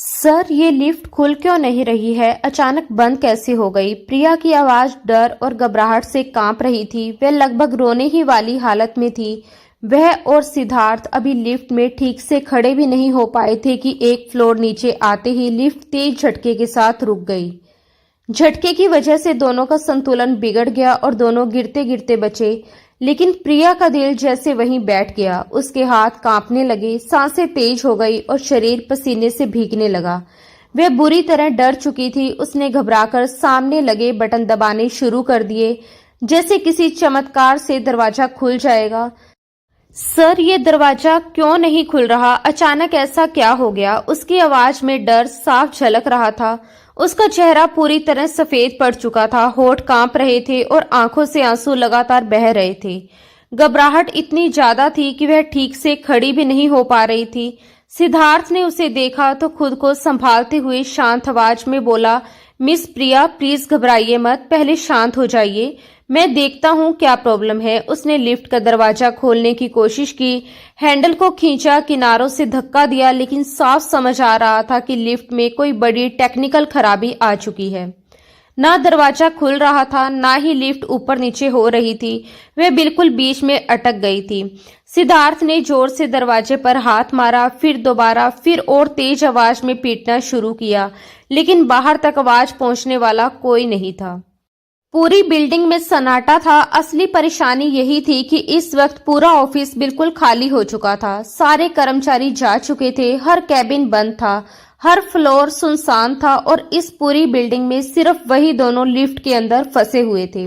Sir, ये lift खुल क्यों नहीं रही है? अचानक बंद कैसे हो गई? प्रिया की आवाज डर और घबराहट से कांप रही थी। वह लगभग रोने ही वाली हालत में थी। वह और सिद्धार्थ अभी लिफ्ट में ठीक से खड़े भी नहीं हो पाए थे कि एक फ्लोर नीचे आते ही लिफ्ट तेज झटके के साथ रुक गई। झटके की वजह से दोनों का संतुलन बिगड़ गया और दोनों गिरते गिरते बचे। लेकिन प्रिया का दिल जैसे वहीं बैठ गया। उसके हाथ कांपने लगे, सांसें तेज हो गई और शरीर पसीने से भीगने लगा। वह बुरी तरह डर चुकी थी। उसने घबराकर सामने लगे बटन दबाने शुरू कर दिए, जैसे किसी चमत्कार से दरवाजा खुल जाएगा। सर, ये दरवाजा क्यों नहीं खुल रहा? अचानक ऐसा क्या हो गया? उसकी आवाज में डर साफ झलक रहा था। उसका चेहरा पूरी तरह सफेद पड़ चुका था, होठ कांप रहे थे और आंखों से आंसू लगातार बह रहे थे। घबराहट इतनी ज्यादा थी कि वह ठीक से खड़ी भी नहीं हो पा रही थी। सिद्धार्थ ने उसे देखा तो खुद को संभालते हुए शांत आवाज में बोला, मिस प्रिया, प्लीज घबराइए मत, पहले शांत हो जाइए, मैं देखता हूँ क्या प्रॉब्लम है। उसने लिफ्ट का दरवाजा खोलने की कोशिश की, हैंडल को खींचा, किनारों से धक्का दिया, लेकिन साफ समझ आ रहा था कि लिफ्ट में कोई बड़ी टेक्निकल खराबी आ चुकी है। ना दरवाजा खुल रहा था, ना ही लिफ्ट ऊपर नीचे हो रही थी। वह बिल्कुल बीच में अटक गई थी। सिद्धार्थ ने जोर से दरवाजे पर हाथ मारा, फिर दोबारा, फिर और तेज आवाज में पीटना शुरू किया, लेकिन बाहर तक आवाज पहुंचने वाला कोई नहीं था। पूरी बिल्डिंग में सन्नाटा था। असली परेशानी यही थी कि इस वक्त पूरा ऑफिस बिल्कुल खाली हो चुका था। सारे कर्मचारी जा चुके थे, हर कैबिन बंद था, हर फ्लोर सुनसान था और इस पूरी बिल्डिंग में सिर्फ वही दोनों लिफ्ट के अंदर फंसे हुए थे।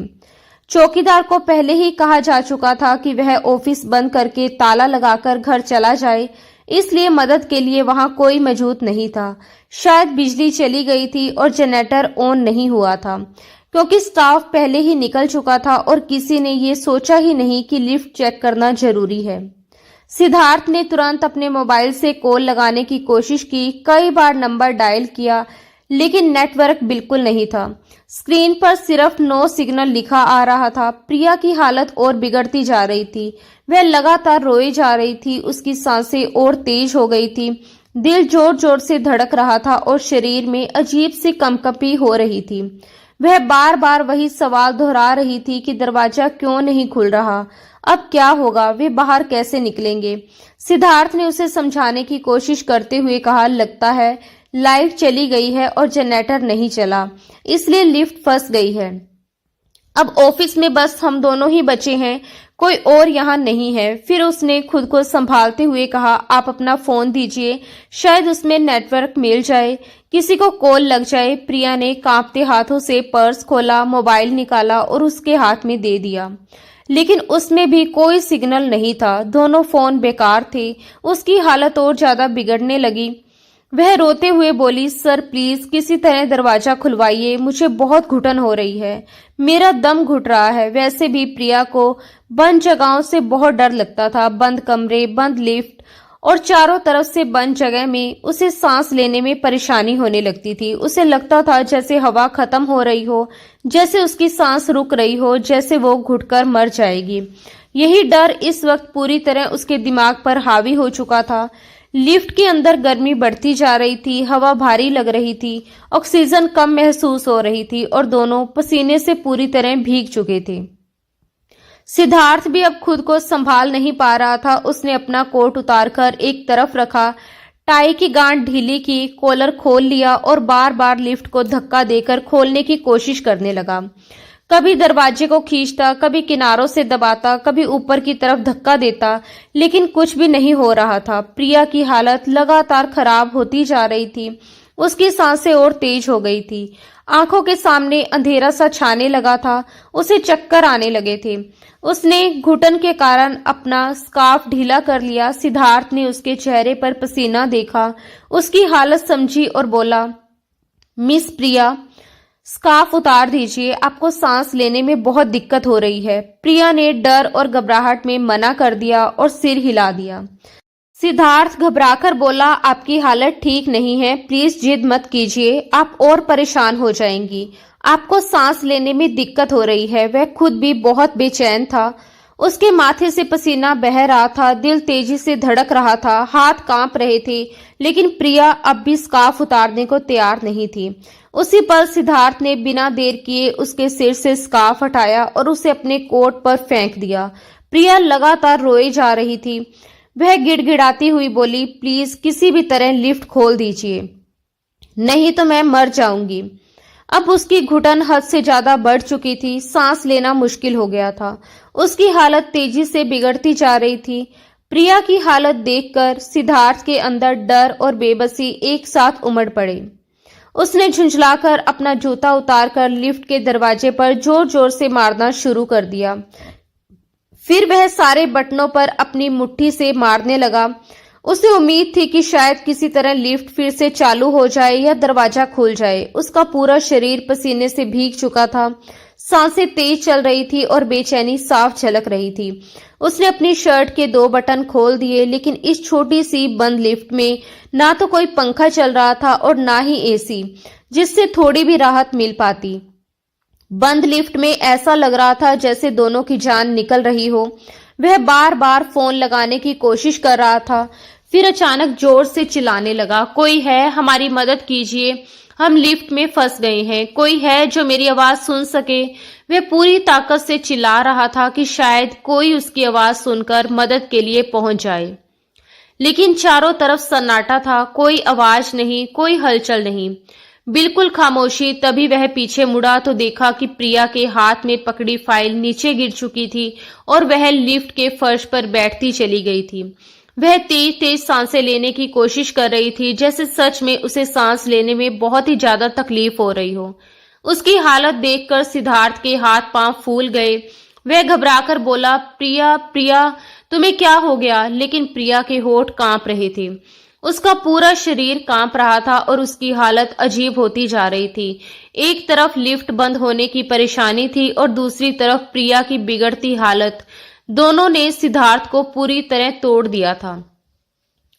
चौकीदार को पहले ही कहा जा चुका था कि वह ऑफिस बंद करके ताला लगाकर घर चला जाए, इसलिए मदद के लिए वहां कोई मौजूद नहीं था। शायद बिजली चली गई थी और जनरेटर ऑन नहीं हुआ था, क्योंकि स्टाफ पहले ही निकल चुका था और किसी ने ये सोचा ही नहीं कि लिफ्ट चेक करना जरूरी है। सिद्धार्थ ने तुरंत अपने मोबाइल से कॉल लगाने की कोशिश की, कई बार नंबर डायल किया, लेकिन नेटवर्क बिल्कुल नहीं था। स्क्रीन पर सिर्फ नो सिग्नल लिखा आ रहा था। प्रिया की हालत और बिगड़ती जा रही थी। वह लगातार रोई जा रही थी, उसकी सांसें और तेज हो गई थी, दिल जोर जोर से धड़क रहा था और शरीर में अजीब सी कंपकपी हो रही थी। वह बार बार वही सवाल दोहरा रही थी कि दरवाजा क्यों नहीं खुल रहा, अब क्या होगा, वे बाहर कैसे निकलेंगे। सिद्धार्थ ने उसे समझाने की कोशिश करते हुए कहा, लगता है लाइट चली गई है और जनरेटर नहीं चला, इसलिए लिफ्ट फंस गई है। अब ऑफिस में बस हम दोनों ही बचे हैं, कोई और यहाँ नहीं है। फिर उसने खुद को संभालते हुए कहा, आप अपना फोन दीजिए, शायद उसमें नेटवर्क मिल जाए, किसी को कॉल लग जाए। प्रिया ने कांपते हाथों से पर्स खोला, मोबाइल निकाला और उसके हाथ में दे दिया, लेकिन उसमें भी कोई सिग्नल नहीं था। दोनों फोन बेकार थे। उसकी हालत और ज्यादा बिगड़ने लगी। वह रोते हुए बोली, सर प्लीज किसी तरह दरवाजा खुलवाइए, मुझे बहुत घुटन हो रही है, मेरा दम घुट रहा है। वैसे भी प्रिया को बंद जगहों से बहुत डर लगता था। बंद कमरे, बंद लिफ्ट और चारों तरफ से बंद जगह में उसे सांस लेने में परेशानी होने लगती थी। उसे लगता था जैसे हवा खत्म हो रही हो, जैसे उसकी सांस रुक रही हो, जैसे वो घुटकर मर जाएगी। यही डर इस वक्त पूरी तरह उसके दिमाग पर हावी हो चुका था। लिफ्ट के अंदर गर्मी बढ़ती जा रही थी, हवा भारी लग रही थी, ऑक्सीजन कम महसूस हो रही थी और दोनों पसीने से पूरी तरह भीग चुके थे। सिद्धार्थ भी अब खुद को संभाल नहीं पा रहा था। उसने अपना कोट उतारकर एक तरफ रखा, टाई की गांठ ढीली की, कॉलर खोल लिया और बार बार लिफ्ट को धक्का देकर खोलने की कोशिश करने लगा। कभी दरवाजे को खींचता, कभी किनारों से दबाता, कभी ऊपर की तरफ धक्का देता, लेकिन कुछ भी नहीं हो रहा था। प्रिया की हालत लगातार खराब होती जा रही थी। उसकी सांसें और तेज हो गई थी, आंखों के सामने अंधेरा सा छाने लगा था, उसे चक्कर आने लगे थे। उसने घुटन के कारण अपना स्कार्फ ढीला कर लिया। सिद्धार्थ ने उसके चेहरे पर पसीना देखा, उसकी हालत समझी और बोला, मिस प्रिया, स्कार्फ उतार दीजिए, आपको सांस लेने में बहुत दिक्कत हो रही है। प्रिया ने डर और घबराहट में मना कर दिया और सिर हिला दिया। सिद्धार्थ घबराकर बोला, आपकी हालत ठीक नहीं है, प्लीज जिद मत कीजिए, आप और परेशान हो जाएंगी, आपको सांस लेने में दिक्कत हो रही है। वह खुद भी बहुत बेचैन था। उसके माथे से पसीना बह रहा था, दिल तेजी से धड़क रहा था, हाथ कांप रहे थे, लेकिन प्रिया अब भी स्कार्फ उतारने को तैयार नहीं थी। उसी पल सिद्धार्थ ने बिना देर किए उसके सिर से स्कार्फ हटाया और उसे अपने कोट पर फेंक दिया। प्रिया लगातार रोए जा रही थी। वह गिड़गिड़ाती हुई बोली, प्लीज किसी भी तरह लिफ्ट खोल दीजिए, नहीं तो मैं मर जाऊंगी। अब उसकी घुटन हद से ज्यादा बढ़ चुकी थी, सांस लेना मुश्किल हो गया था। उसकी हालत तेजी से बिगड़ती जा रही थी। प्रिया की हालत देखकर सिद्धार्थ के अंदर डर और बेबसी एक साथ उमड़ पड़े। उसने झुंझलाकर अपना जूता उतारकर लिफ्ट के दरवाजे पर जोर जोर से मारना शुरू कर दिया। फिर वह सारे बटनों पर अपनी मुट्ठी से मारने लगा। उसे उम्मीद थी कि शायद किसी तरह लिफ्ट फिर से चालू हो जाए या दरवाजा खुल जाए। उसका पूरा शरीर पसीने से भीग चुका था, सांसें तेज चल रही थी और बेचैनी साफ झलक रही थी। उसने अपनी शर्ट के 2 बटन खोल दिए, लेकिन इस छोटी सी बंद लिफ्ट में ना तो कोई पंखा चल रहा था और ना ही एसी, जिससे थोड़ी भी राहत मिल पाती। बंद लिफ्ट में ऐसा लग रहा था जैसे दोनों की जान निकल रही हो। वह बार बार फोन लगाने की कोशिश कर रहा था, फिर अचानक जोर से चिल्लाने लगा, कोई है, हमारी मदद कीजिए, हम लिफ्ट में फंस गए हैं, कोई है जो मेरी आवाज सुन सके। वह पूरी ताकत से चिल्ला रहा था कि शायद कोई उसकी आवाज सुनकर मदद के लिए पहुंच जाए, लेकिन चारों तरफ सन्नाटा था, कोई आवाज नहीं, कोई हलचल नहीं, बिल्कुल खामोशी। तभी वह पीछे मुड़ा तो देखा कि प्रिया के हाथ में पकड़ी फाइल नीचे गिर चुकी थी और वह लिफ्ट के फर्श पर बैठती चली गई थी। वह तेज तेज सांसें लेने की कोशिश कर रही थी, जैसे सच में उसे सांस लेने में बहुत ही ज्यादा तकलीफ हो रही हो। उसकी हालत देखकर सिद्धार्थ के हाथ पांव फूल गए। वह घबराकर बोला, प्रिया प्रिया तुम्हें क्या हो गया? लेकिन प्रिया के होठ कांप रहे थे, उसका पूरा शरीर कांप रहा था और उसकी हालत अजीब होती जा रही थी। एक तरफ लिफ्ट बंद होने की परेशानी थी और दूसरी तरफ प्रिया की बिगड़ती हालत। दोनों ने सिद्धार्थ को पूरी तरह तोड़ दिया था।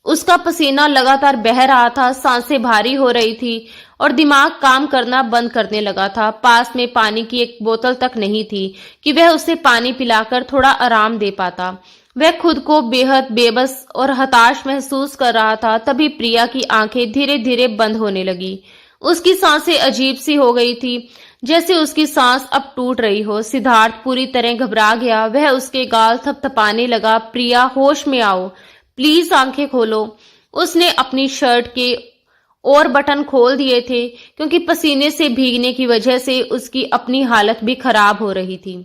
उसका पसीना लगातार बह रहा था, सांसें भारी हो रही थी और दिमाग काम करना बंद करने लगा था। पास में पानी की एक बोतल तक नहीं थी कि वह उसे पानी पिलाकर थोड़ा आराम दे पाता। वह खुद को बेहद बेबस और हताश महसूस कर रहा था। तभी प्रिया की आंखें धीरे धीरे बंद होने लगी। उसकी सांसें अजीब सी हो गई थी, जैसे उसकी सांस अब टूट रही हो। सिद्धार्थ पूरी तरह घबरा गया। वह उसके गाल थपथपाने लगा, प्रिया होश में आओ, प्लीज आंखें खोलो। उसने अपनी शर्ट के और बटन खोल दिए थे, क्योंकि पसीने से भीगने की वजह से उसकी अपनी हालत भी खराब हो रही थी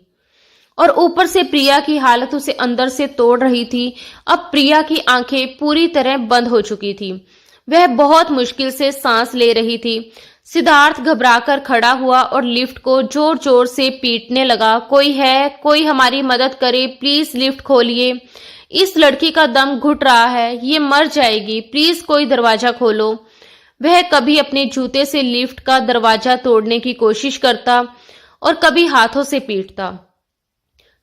और ऊपर से प्रिया की हालत उसे अंदर से तोड़ रही थी। अब प्रिया की आंखें पूरी तरह बंद हो चुकी थी। वह बहुत मुश्किल से सांस ले रही थी। सिद्धार्थ घबराकर खड़ा हुआ और लिफ्ट को जोर जोर से पीटने लगा, कोई है, कोई हमारी मदद करे, प्लीज लिफ्ट खोलिए, इस लड़की का दम घुट रहा है, ये मर जाएगी, प्लीज कोई दरवाजा खोलो। वह कभी अपने जूते से लिफ्ट का दरवाजा तोड़ने की कोशिश करता और कभी हाथों से पीटता,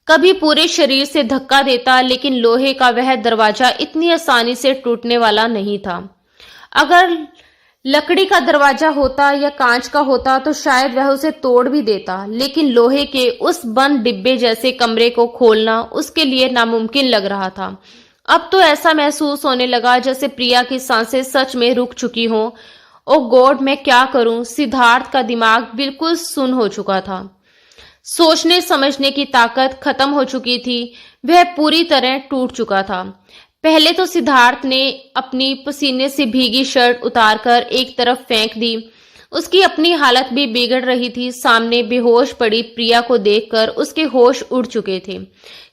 कभी पूरे शरीर से धक्का देता, लेकिन लोहे का वह दरवाजा इतनी आसानी से टूटने वाला नहीं था। अगर लकड़ी का दरवाजा होता या कांच का होता तो शायद वह उसे तोड़ भी देता, लेकिन लोहे के उस बंद डिब्बे जैसे कमरे को खोलना उसके लिए नामुमकिन लग रहा था। अब तो ऐसा महसूस होने लगा जैसे प्रिया की सांसें सच में रुक चुकी हों। ओ गॉड, मैं क्या करूं? सिद्धार्थ का दिमाग बिल्कुल सुन्न हो चुका था। सोचने समझने की ताकत खत्म हो चुकी थी। वह पूरी तरह टूट चुका था। पहले तो सिद्धार्थ ने अपनी पसीने से भीगी शर्ट उतारकर एक तरफ फेंक दी। उसकी अपनी हालत भी बिगड़ रही थी। सामने बेहोश पड़ी प्रिया को देखकर उसके होश उड़ चुके थे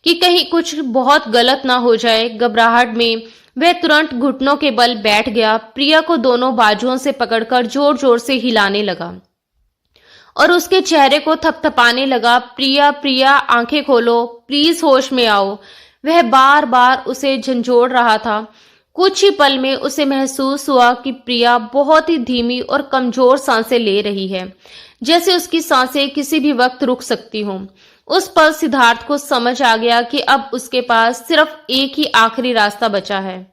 कि कहीं कुछ बहुत गलत ना हो जाए। घबराहट में वह तुरंत घुटनों के बल बैठ गया। प्रिया को दोनों बाजुओं से पकड़कर जोर जोर से हिलाने लगा और उसके चेहरे को थपथपाने लगा, प्रिया प्रिया आंखें खोलो, प्लीज होश में आओ। वह बार बार उसे झंझोड़ रहा था। कुछ ही पल में उसे महसूस हुआ कि प्रिया बहुत ही धीमी और कमजोर सांसें ले रही है, जैसे उसकी सांसें किसी भी वक्त रुक सकती हों। उस पल सिद्धार्थ को समझ आ गया कि अब उसके पास सिर्फ एक ही आखिरी रास्ता बचा है।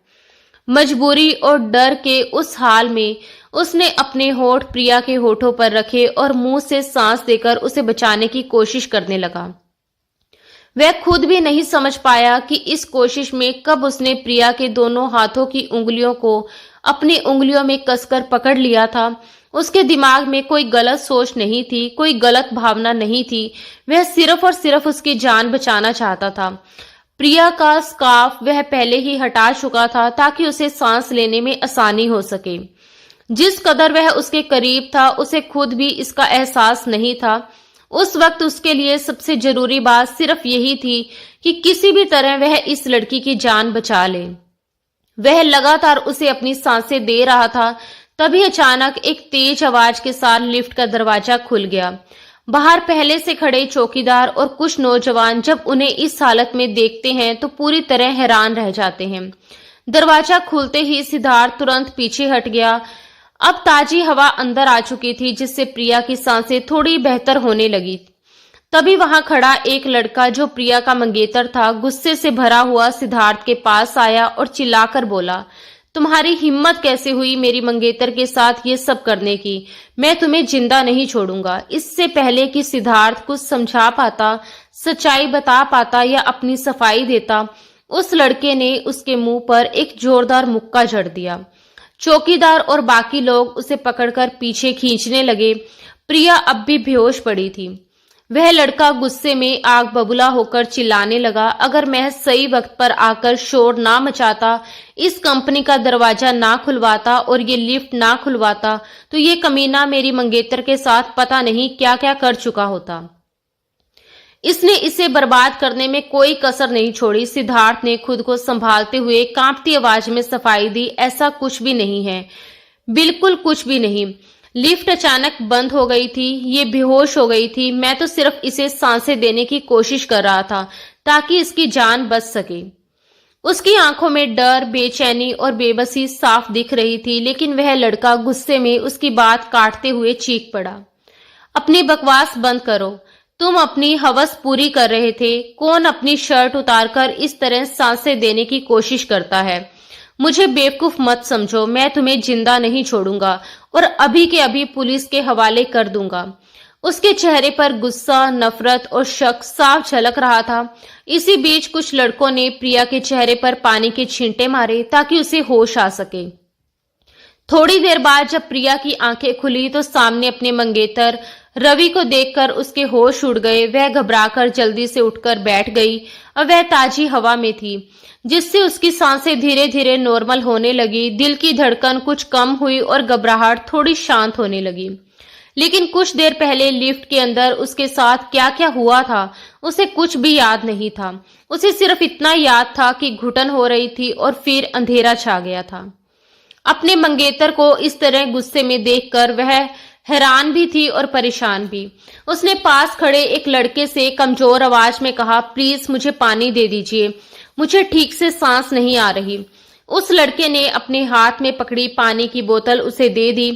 मजबूरी और डर के उस हाल में उसने अपने होठ प्रिया के होठों पर रखे और मुंह से सांस देकर उसे बचाने की कोशिश करने लगा। वह खुद भी नहीं समझ पाया कि इस कोशिश में कब उसने प्रिया के दोनों हाथों की उंगलियों को अपनी उंगलियों में कसकर पकड़ लिया था। उसके दिमाग में कोई गलत सोच नहीं थी, कोई गलत भावना नहीं थी। वह सिर्फ और सिर्फ उसकी जान बचाना चाहता था। प्रिया का स्कार्फ वह पहले ही हटा चुका था ताकि उसे सांस लेने में आसानी हो सके। जिस कदर वह उसके करीब था, उसे खुद भी इसका एहसास नहीं था। उस वक्त उसके लिए सबसे जरूरी बात सिर्फ यही थी कि किसी भी तरह वह इस लड़की की जान बचा ले। वह लगातार उसे अपनी सांसें दे रहा था। तभी अचानक एक तेज आवाज के साथ लिफ्ट का दरवाजा खुल गया। बाहर पहले से खड़े चौकीदार और कुछ नौजवान जब उन्हें इस हालत में देखते हैं तो पूरी तरह हैरान रह जाते हैं। दरवाजा खुलते ही सिद्धार्थ तुरंत पीछे हट गया। अब ताजी हवा अंदर आ चुकी थी, जिससे प्रिया की सांसें थोड़ी बेहतर होने लगी। तभी वहां खड़ा एक लड़का जो प्रिया का मंगेतर था, गुस्से से भरा हुआ सिद्धार्थ के पास आया और चिल्लाकर बोला, तुम्हारी हिम्मत कैसे हुई मेरी मंगेतर के साथ ये सब करने की? मैं तुम्हें जिंदा नहीं छोड़ूंगा। इससे पहले कि सिद्धार्थ कुछ समझा पाता, सच्चाई बता पाता या अपनी सफाई देता, उस लड़के ने उसके मुंह पर एक जोरदार मुक्का जड़ दिया। चौकीदार और बाकी लोग उसे पकड़कर पीछे खींचने लगे। प्रिया अब भी बेहोश पड़ी थी। वह लड़का गुस्से में आग बबूला होकर चिल्लाने लगा, अगर मैं सही वक्त पर आकर शोर ना मचाता, इस कंपनी का दरवाजा ना खुलवाता और ये लिफ्ट ना खुलवाता, तो ये कमीना मेरी मंगेतर के साथ पता नहीं क्या क्या कर चुका होता। इसने इसे बर्बाद करने में कोई कसर नहीं छोड़ी। सिद्धार्थ ने खुद को संभालते हुए कांपती आवाज में सफाई दी, ऐसा कुछ भी नहीं है, बिल्कुल कुछ भी नहीं। लिफ्ट अचानक बंद हो गई थी, ये बेहोश हो गई थी। मैं तो सिर्फ इसे सांसें देने की कोशिश कर रहा था ताकि इसकी जान बच सके। उसकी आंखों में डर, बेचैनी और बेबसी साफ दिख रही थी, लेकिन वह लड़का गुस्से में उसकी बात काटते हुए चीख पड़ा, अपनी बकवास बंद करो। तुम अपनी हवस पूरी कर रहे थे। कौन अपनी शर्ट उतारकर इस तरह सांसें देने की कोशिश करता है? मुझे बेवकूफ मत समझो, मैं तुम्हें जिंदा नहीं छोड़ूंगा और अभी के अभी पुलिस के हवाले कर दूंगा। उसके चेहरे पर गुस्सा, नफरत और शक साफ झलक रहा था। इसी बीच कुछ लड़कों ने प्रिया के चेहरे पर पानी के छींटे मारे ताकि उसे होश आ सके। थोड़ी देर बाद जब प्रिया की आंखें खुली तो सामने अपने मंगेतर रवि को देखकर उसके होश उड़ गए। वह घबराकर जल्दी से उठकर बैठ गई। अब वह ताजी हवा में थी, जिससे उसकी सांसें धीरे धीरे नॉर्मल होने लगी। दिल की धड़कन कुछ कम हुई और घबराहट थोड़ी शांत होने लगी। लेकिन कुछ देर पहले लिफ्ट के अंदर उसके साथ क्या क्या हुआ था, उसे कुछ भी याद नहीं था। उसे सिर्फ इतना याद था कि घुटन हो रही थी और फिर अंधेरा छा गया था। अपने मंगेतर को इस तरह गुस्से में देखकर वह हैरान भी थी और परेशान भी। उसने पास खड़े एक लड़के से कमजोर आवाज में कहा, प्लीज मुझे पानी दे दीजिए, मुझे ठीक से सांस नहीं आ रही। उस लड़के ने अपने हाथ में पकड़ी पानी की बोतल उसे दे दी।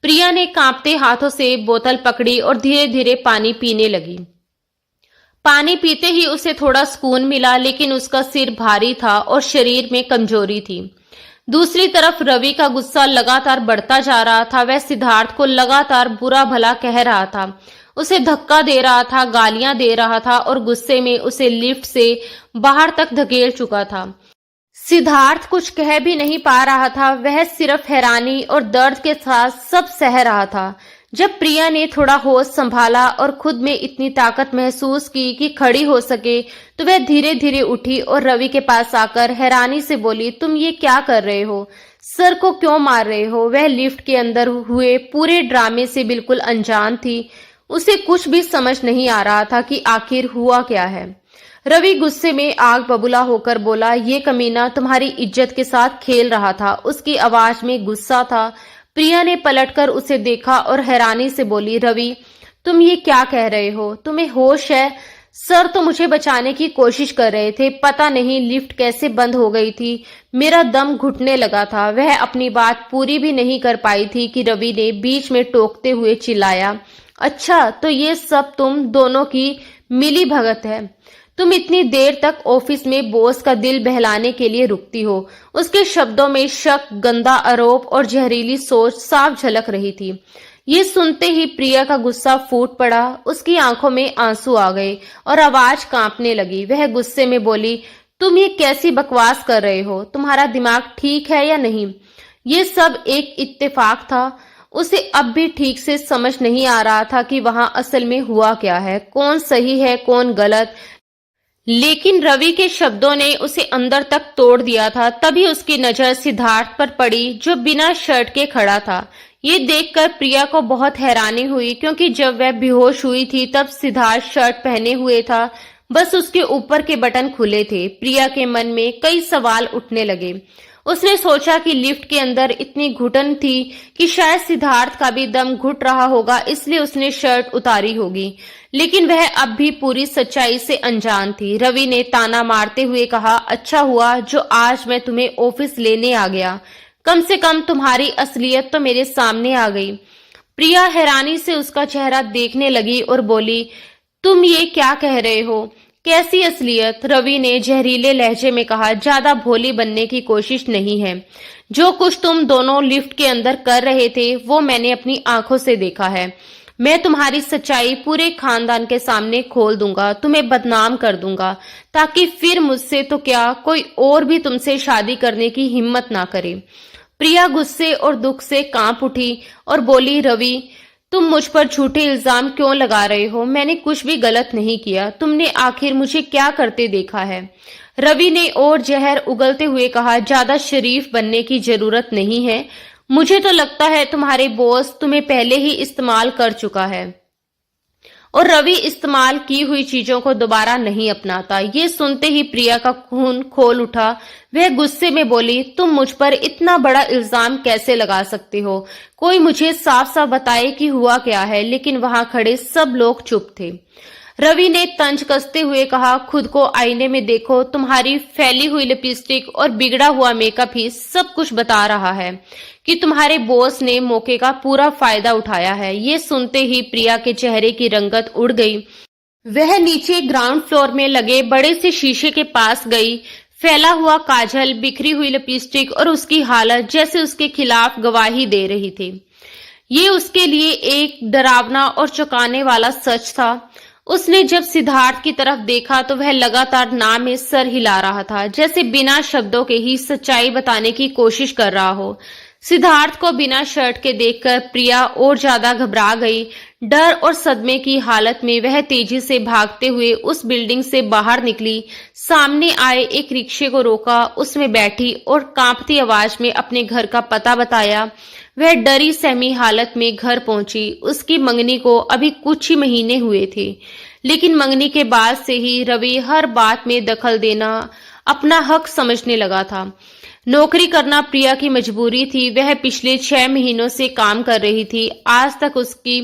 प्रिया ने कांपते हाथों से बोतल पकड़ी और धीरे धीरे पानी पीने लगी। पानी पीते ही उसे थोड़ा सुकून मिला, लेकिन उसका सिर भारी था और शरीर में कमजोरी थी। दूसरी तरफ रवि का गुस्सा लगातार बढ़ता जा रहा था। वह सिद्धार्थ को लगातार बुरा भला कह रहा था, उसे धक्का दे रहा था, गालियां दे रहा था और गुस्से में उसे लिफ्ट से बाहर तक धकेल चुका था। सिद्धार्थ कुछ कह भी नहीं पा रहा था, वह सिर्फ हैरानी और दर्द के साथ सब सह रहा था। जब प्रिया ने थोड़ा होश संभाला और खुद में इतनी ताकत महसूस की कि खड़ी हो सके, तो वह धीरे धीरे उठी और रवि के पास आकर हैरानी से बोली, तुम ये क्या कर रहे हो? सर को क्यों मार रहे हो? वह लिफ्ट के अंदर हुए पूरे ड्रामे से बिल्कुल अनजान थी। उसे कुछ भी समझ नहीं आ रहा था कि आखिर हुआ क्या है। रवि गुस्से में आग बबूला होकर बोला, ये कमीना तुम्हारी इज्जत के साथ खेल रहा था। उसकी आवाज में गुस्सा था। प्रिया ने पलटकर उसे देखा और हैरानी से बोली, रवि तुम ये क्या कह रहे हो? तुम्हें होश है? सर तो मुझे बचाने की कोशिश कर रहे थे, पता नहीं लिफ्ट कैसे बंद हो गई थी, मेरा दम घुटने लगा था। वह अपनी बात पूरी भी नहीं कर पाई थी कि रवि ने बीच में टोकते हुए चिल्लाया, अच्छा तो ये सब तुम दोनों की मिली भगत है? तुम इतनी देर तक ऑफिस में बॉस का दिल बहलाने के लिए रुकती हो। उसके शब्दों में शक, गंदा आरोप और जहरीली सोच साफ झलक रही थी। ये सुनते ही प्रिया का गुस्सा फूट पड़ा। उसकी आंखों में आंसू आ गए और आवाज कांपने लगी। वह गुस्से में बोली, तुम ये कैसी बकवास कर रहे हो? तुम्हारा दिमाग ठीक है या नहीं? ये सब एक इत्तेफाक था। उसे अब भी ठीक से समझ नहीं आ रहा था कि वहां असल में हुआ क्या है, कौन सही है कौन गलत। लेकिन रवि के शब्दों ने उसे अंदर तक तोड़ दिया था। तभी उसकी नजर सिद्धार्थ पर पड़ी, जो बिना शर्ट के खड़ा था। ये देखकर प्रिया को बहुत हैरानी हुई, क्योंकि जब वह बेहोश हुई थी तब सिद्धार्थ शर्ट पहने हुए था, बस उसके ऊपर के बटन खुले थे। प्रिया के मन में कई सवाल उठने लगे। उसने सोचा कि लिफ्ट के अंदर इतनी घुटन थी कि शायद सिद्धार्थ का भी दम घुट रहा होगा, इसलिए उसने शर्ट उतारी होगी। लेकिन वह अब भी पूरी सच्चाई से अनजान थी। रवि ने ताना मारते हुए कहा, अच्छा हुआ जो आज मैं तुम्हें ऑफिस लेने आ गया। कम से कम तुम्हारी असलियत तो मेरे सामने आ गई। प्रिया हैरानी से उसका चेहरा देखने लगी और बोली, तुम ये क्या कह रहे हो? कैसी असलियत? रवि ने जहरीले लहजे में कहा, ज्यादा भोली बनने की कोशिश नहीं है। जो कुछ तुम दोनों लिफ्ट के अंदर कर रहे थे वो मैंने अपनी आंखों से देखा है। मैं तुम्हारी सच्चाई पूरे खानदान के सामने खोल दूंगा, तुम्हें बदनाम कर दूंगा, ताकि फिर मुझसे तो क्या कोई और भी तुमसे शादी करने की हिम्मत ना करे। प्रिया गुस्से और दुख से कांप उठी और बोली, रवि तुम मुझ पर झूठे इल्जाम क्यों लगा रहे हो? मैंने कुछ भी गलत नहीं किया। तुमने आखिर मुझे क्या करते देखा है? रवि ने और जहर उगलते हुए कहा, ज्यादा शरीफ बनने की जरूरत नहीं है। मुझे तो लगता है तुम्हारे बॉस तुम्हें पहले ही इस्तेमाल कर चुका है और रवि इस्तेमाल की हुई चीजों को दोबारा नहीं अपनाता। ये सुनते ही प्रिया का खून खोल उठा। वह गुस्से में बोली, तुम मुझ पर इतना बड़ा इल्जाम कैसे लगा सकते हो? कोई मुझे साफ साफ बताए कि हुआ क्या है। लेकिन वहां खड़े सब लोग चुप थे। रवि ने तंज कसते हुए कहा, खुद को आईने में देखो, तुम्हारी फैली हुई लिपस्टिक और बिगड़ा हुआ मेकअप ही सब कुछ बता रहा है कि तुम्हारे बॉस ने मौके का पूरा फायदा उठाया है। ये सुनते ही प्रिया के चेहरे की रंगत उड़ गई। वह नीचे ग्राउंड फ्लोर में लगे बड़े से शीशे के पास गई। फैला हुआ काजल, बिखरी हुई लिपस्टिक और उसकी हालत जैसे उसके खिलाफ गवाही दे रही थी। ये उसके लिए एक डरावना और चौंकाने वाला सच था। उसने जब सिद्धार्थ की तरफ देखा तो वह लगातार ना में सर हिला रहा था, जैसे बिना शब्दों के ही सच्चाई बताने की कोशिश कर रहा हो। सिद्धार्थ को बिना शर्ट के देखकर प्रिया और ज्यादा घबरा गई। डर और सदमे की हालत में वह तेजी से भागते हुए उस बिल्डिंग से बाहर निकली। सामने आए एक रिक्शे को रोका, उसमें बैठी और कांपती आवाज में अपने घर का पता बताया। वह डरी सहमी हालत में घर पहुंची। उसकी मंगनी को अभी कुछ ही महीने हुए थे, लेकिन मंगनी के बाद से ही रवि हर बात में दखल देना अपना हक समझने लगा था। नौकरी करना प्रिया की मजबूरी थी। वह पिछले 6 महीनों से काम कर रही थी। आज तक उसकी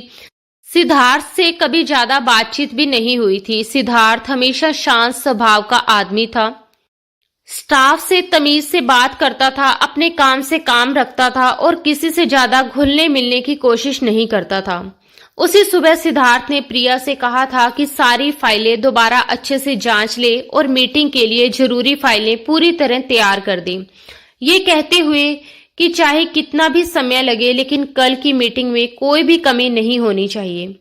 सिद्धार्थ से कभी ज्यादा बातचीत भी नहीं हुई थी। सिद्धार्थ हमेशा शांत स्वभाव का आदमी था। स्टाफ से तमीज से बात करता था, अपने काम से काम रखता था और किसी से ज्यादा घुलने मिलने की कोशिश नहीं करता था। उसी सुबह सिद्धार्थ ने प्रिया से कहा था कि सारी फाइलें दोबारा अच्छे से जांच ले और मीटिंग के लिए जरूरी फाइलें पूरी तरह तैयार कर दें। ये कहते हुए कि चाहे कितना भी समय लगे, लेकिन कल की मीटिंग में कोई भी कमी नहीं होनी चाहिए।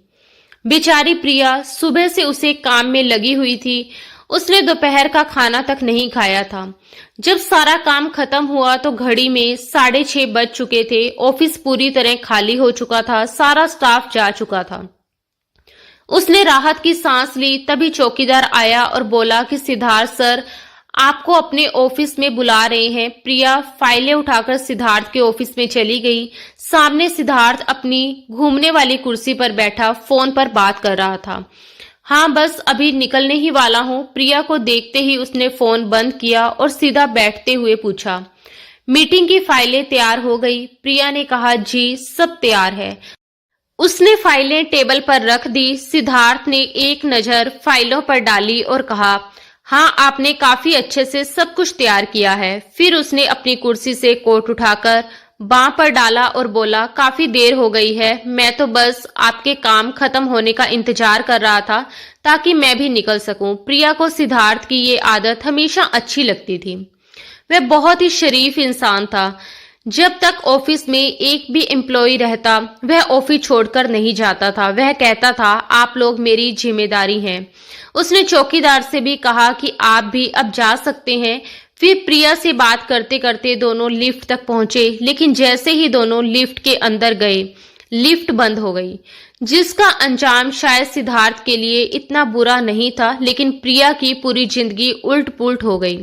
बेचारी प्रिया सुबह से उसे काम में लगी हुई थी। उसने दोपहर का खाना तक नहीं खाया था। जब सारा काम खत्म हुआ तो घड़ी में 6:30 बज चुके थे। ऑफिस पूरी तरह खाली हो चुका था, सारा स्टाफ जा चुका था। उसने राहत की सांस ली। तभी चौकीदार आया और बोला कि सिद्धार्थ सर आपको अपने ऑफिस में बुला रहे हैं। प्रिया फाइलें उठाकर सिद्धार्थ के ऑफिस में चली गई। सामने सिद्धार्थ अपनी घूमने वाली कुर्सी पर बैठा फोन पर बात कर रहा था। हाँ बस अभी निकलने ही वाला हूँ। प्रिया को देखते ही उसने फोन बंद किया और सीधा बैठते हुए पूछा, मीटिंग की फाइलें तैयार हो गई? प्रिया ने कहा, जी सब तैयार है। उसने फाइलें टेबल पर रख दी। सिद्धार्थ ने एक नजर फाइलों पर डाली और कहा, हाँ आपने काफी अच्छे से सब कुछ तैयार किया है। फिर उसने अपनी कुर्सी से कोट उठाकर बांह पर डाला और बोला, काफी देर हो गई है, मैं तो बस आपके काम खत्म होने का इंतजार कर रहा था ताकि मैं भी निकल सकूं। प्रिया को सिद्धार्थ की ये आदत हमेशा अच्छी लगती थी। वह बहुत ही शरीफ इंसान था। जब तक ऑफिस में एक भी एम्प्लॉय रहता, वह ऑफिस छोड़कर नहीं जाता था। वह कहता था, आप लोग मेरी जिम्मेदारी हैं। उसने चौकीदार से भी कहा कि आप भी अब जा सकते हैं। फिर प्रिया से बात करते करते दोनों लिफ्ट तक पहुंचे, लेकिन जैसे ही दोनों लिफ्ट के अंदर गए, लिफ्ट बंद हो गई, जिसका अंजाम शायद सिद्धार्थ के लिए इतना बुरा नहीं था, लेकिन प्रिया की पूरी जिंदगी उल्ट पुल्ट हो गई,